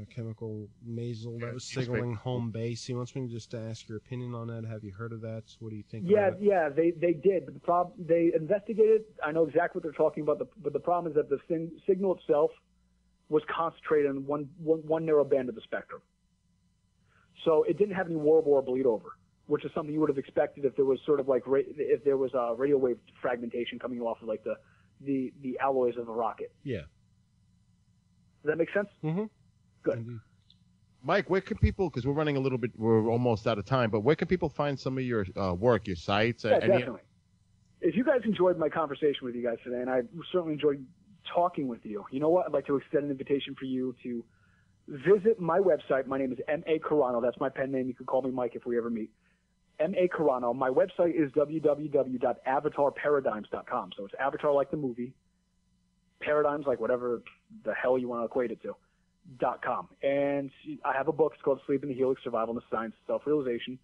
chemical mazel that was signaling home base. He wants me just to ask your opinion on that. Have you heard of that? What do you think about it? Yeah, they did. But the problem, they investigated. I know exactly what they're talking about, but the problem is that the signal itself was concentrated in one narrow band of the spectrum. So it didn't have any warble or bleed over, which is something you would have expected if there was sort of like if there was a radio wave fragmentation coming off of like the alloys of a rocket. Yeah. Does that make sense? Mm-hmm. Good. Indeed. Mike, where can people, because we're almost out of time, but where can people find some of your work, your sites? Yeah, definitely. If you guys enjoyed my conversation with you guys today, and I certainly enjoyed talking with you, you know what? I'd like to extend an invitation for you to visit my website. My name is M.A. Carano. That's my pen name. You can call me Mike if we ever meet. M.A. Carano. My website is www.avatarparadigms.com. So it's Avatar like the movie, paradigms like whatever the hell you want to equate it to, .com. And I have a book. It's called Sleep in the Helix, Survival and the Science of Self-Realization.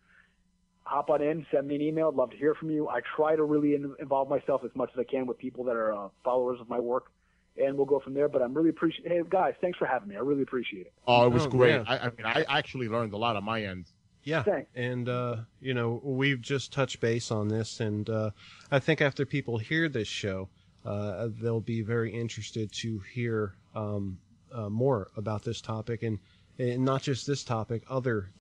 Hop on in, send me an email. I'd love to hear from you. I try to really involve myself as much as I can with people that are followers of my work. And we'll go from there. But I'm really appreciate. Hey guys, thanks for having me. I really appreciate it. Oh, it was great. Yeah. I actually learned a lot on my end. Yeah, thanks. And we've just touched base on this, and I think after people hear this show, they'll be very interested to hear more about this topic, and not just this topic, other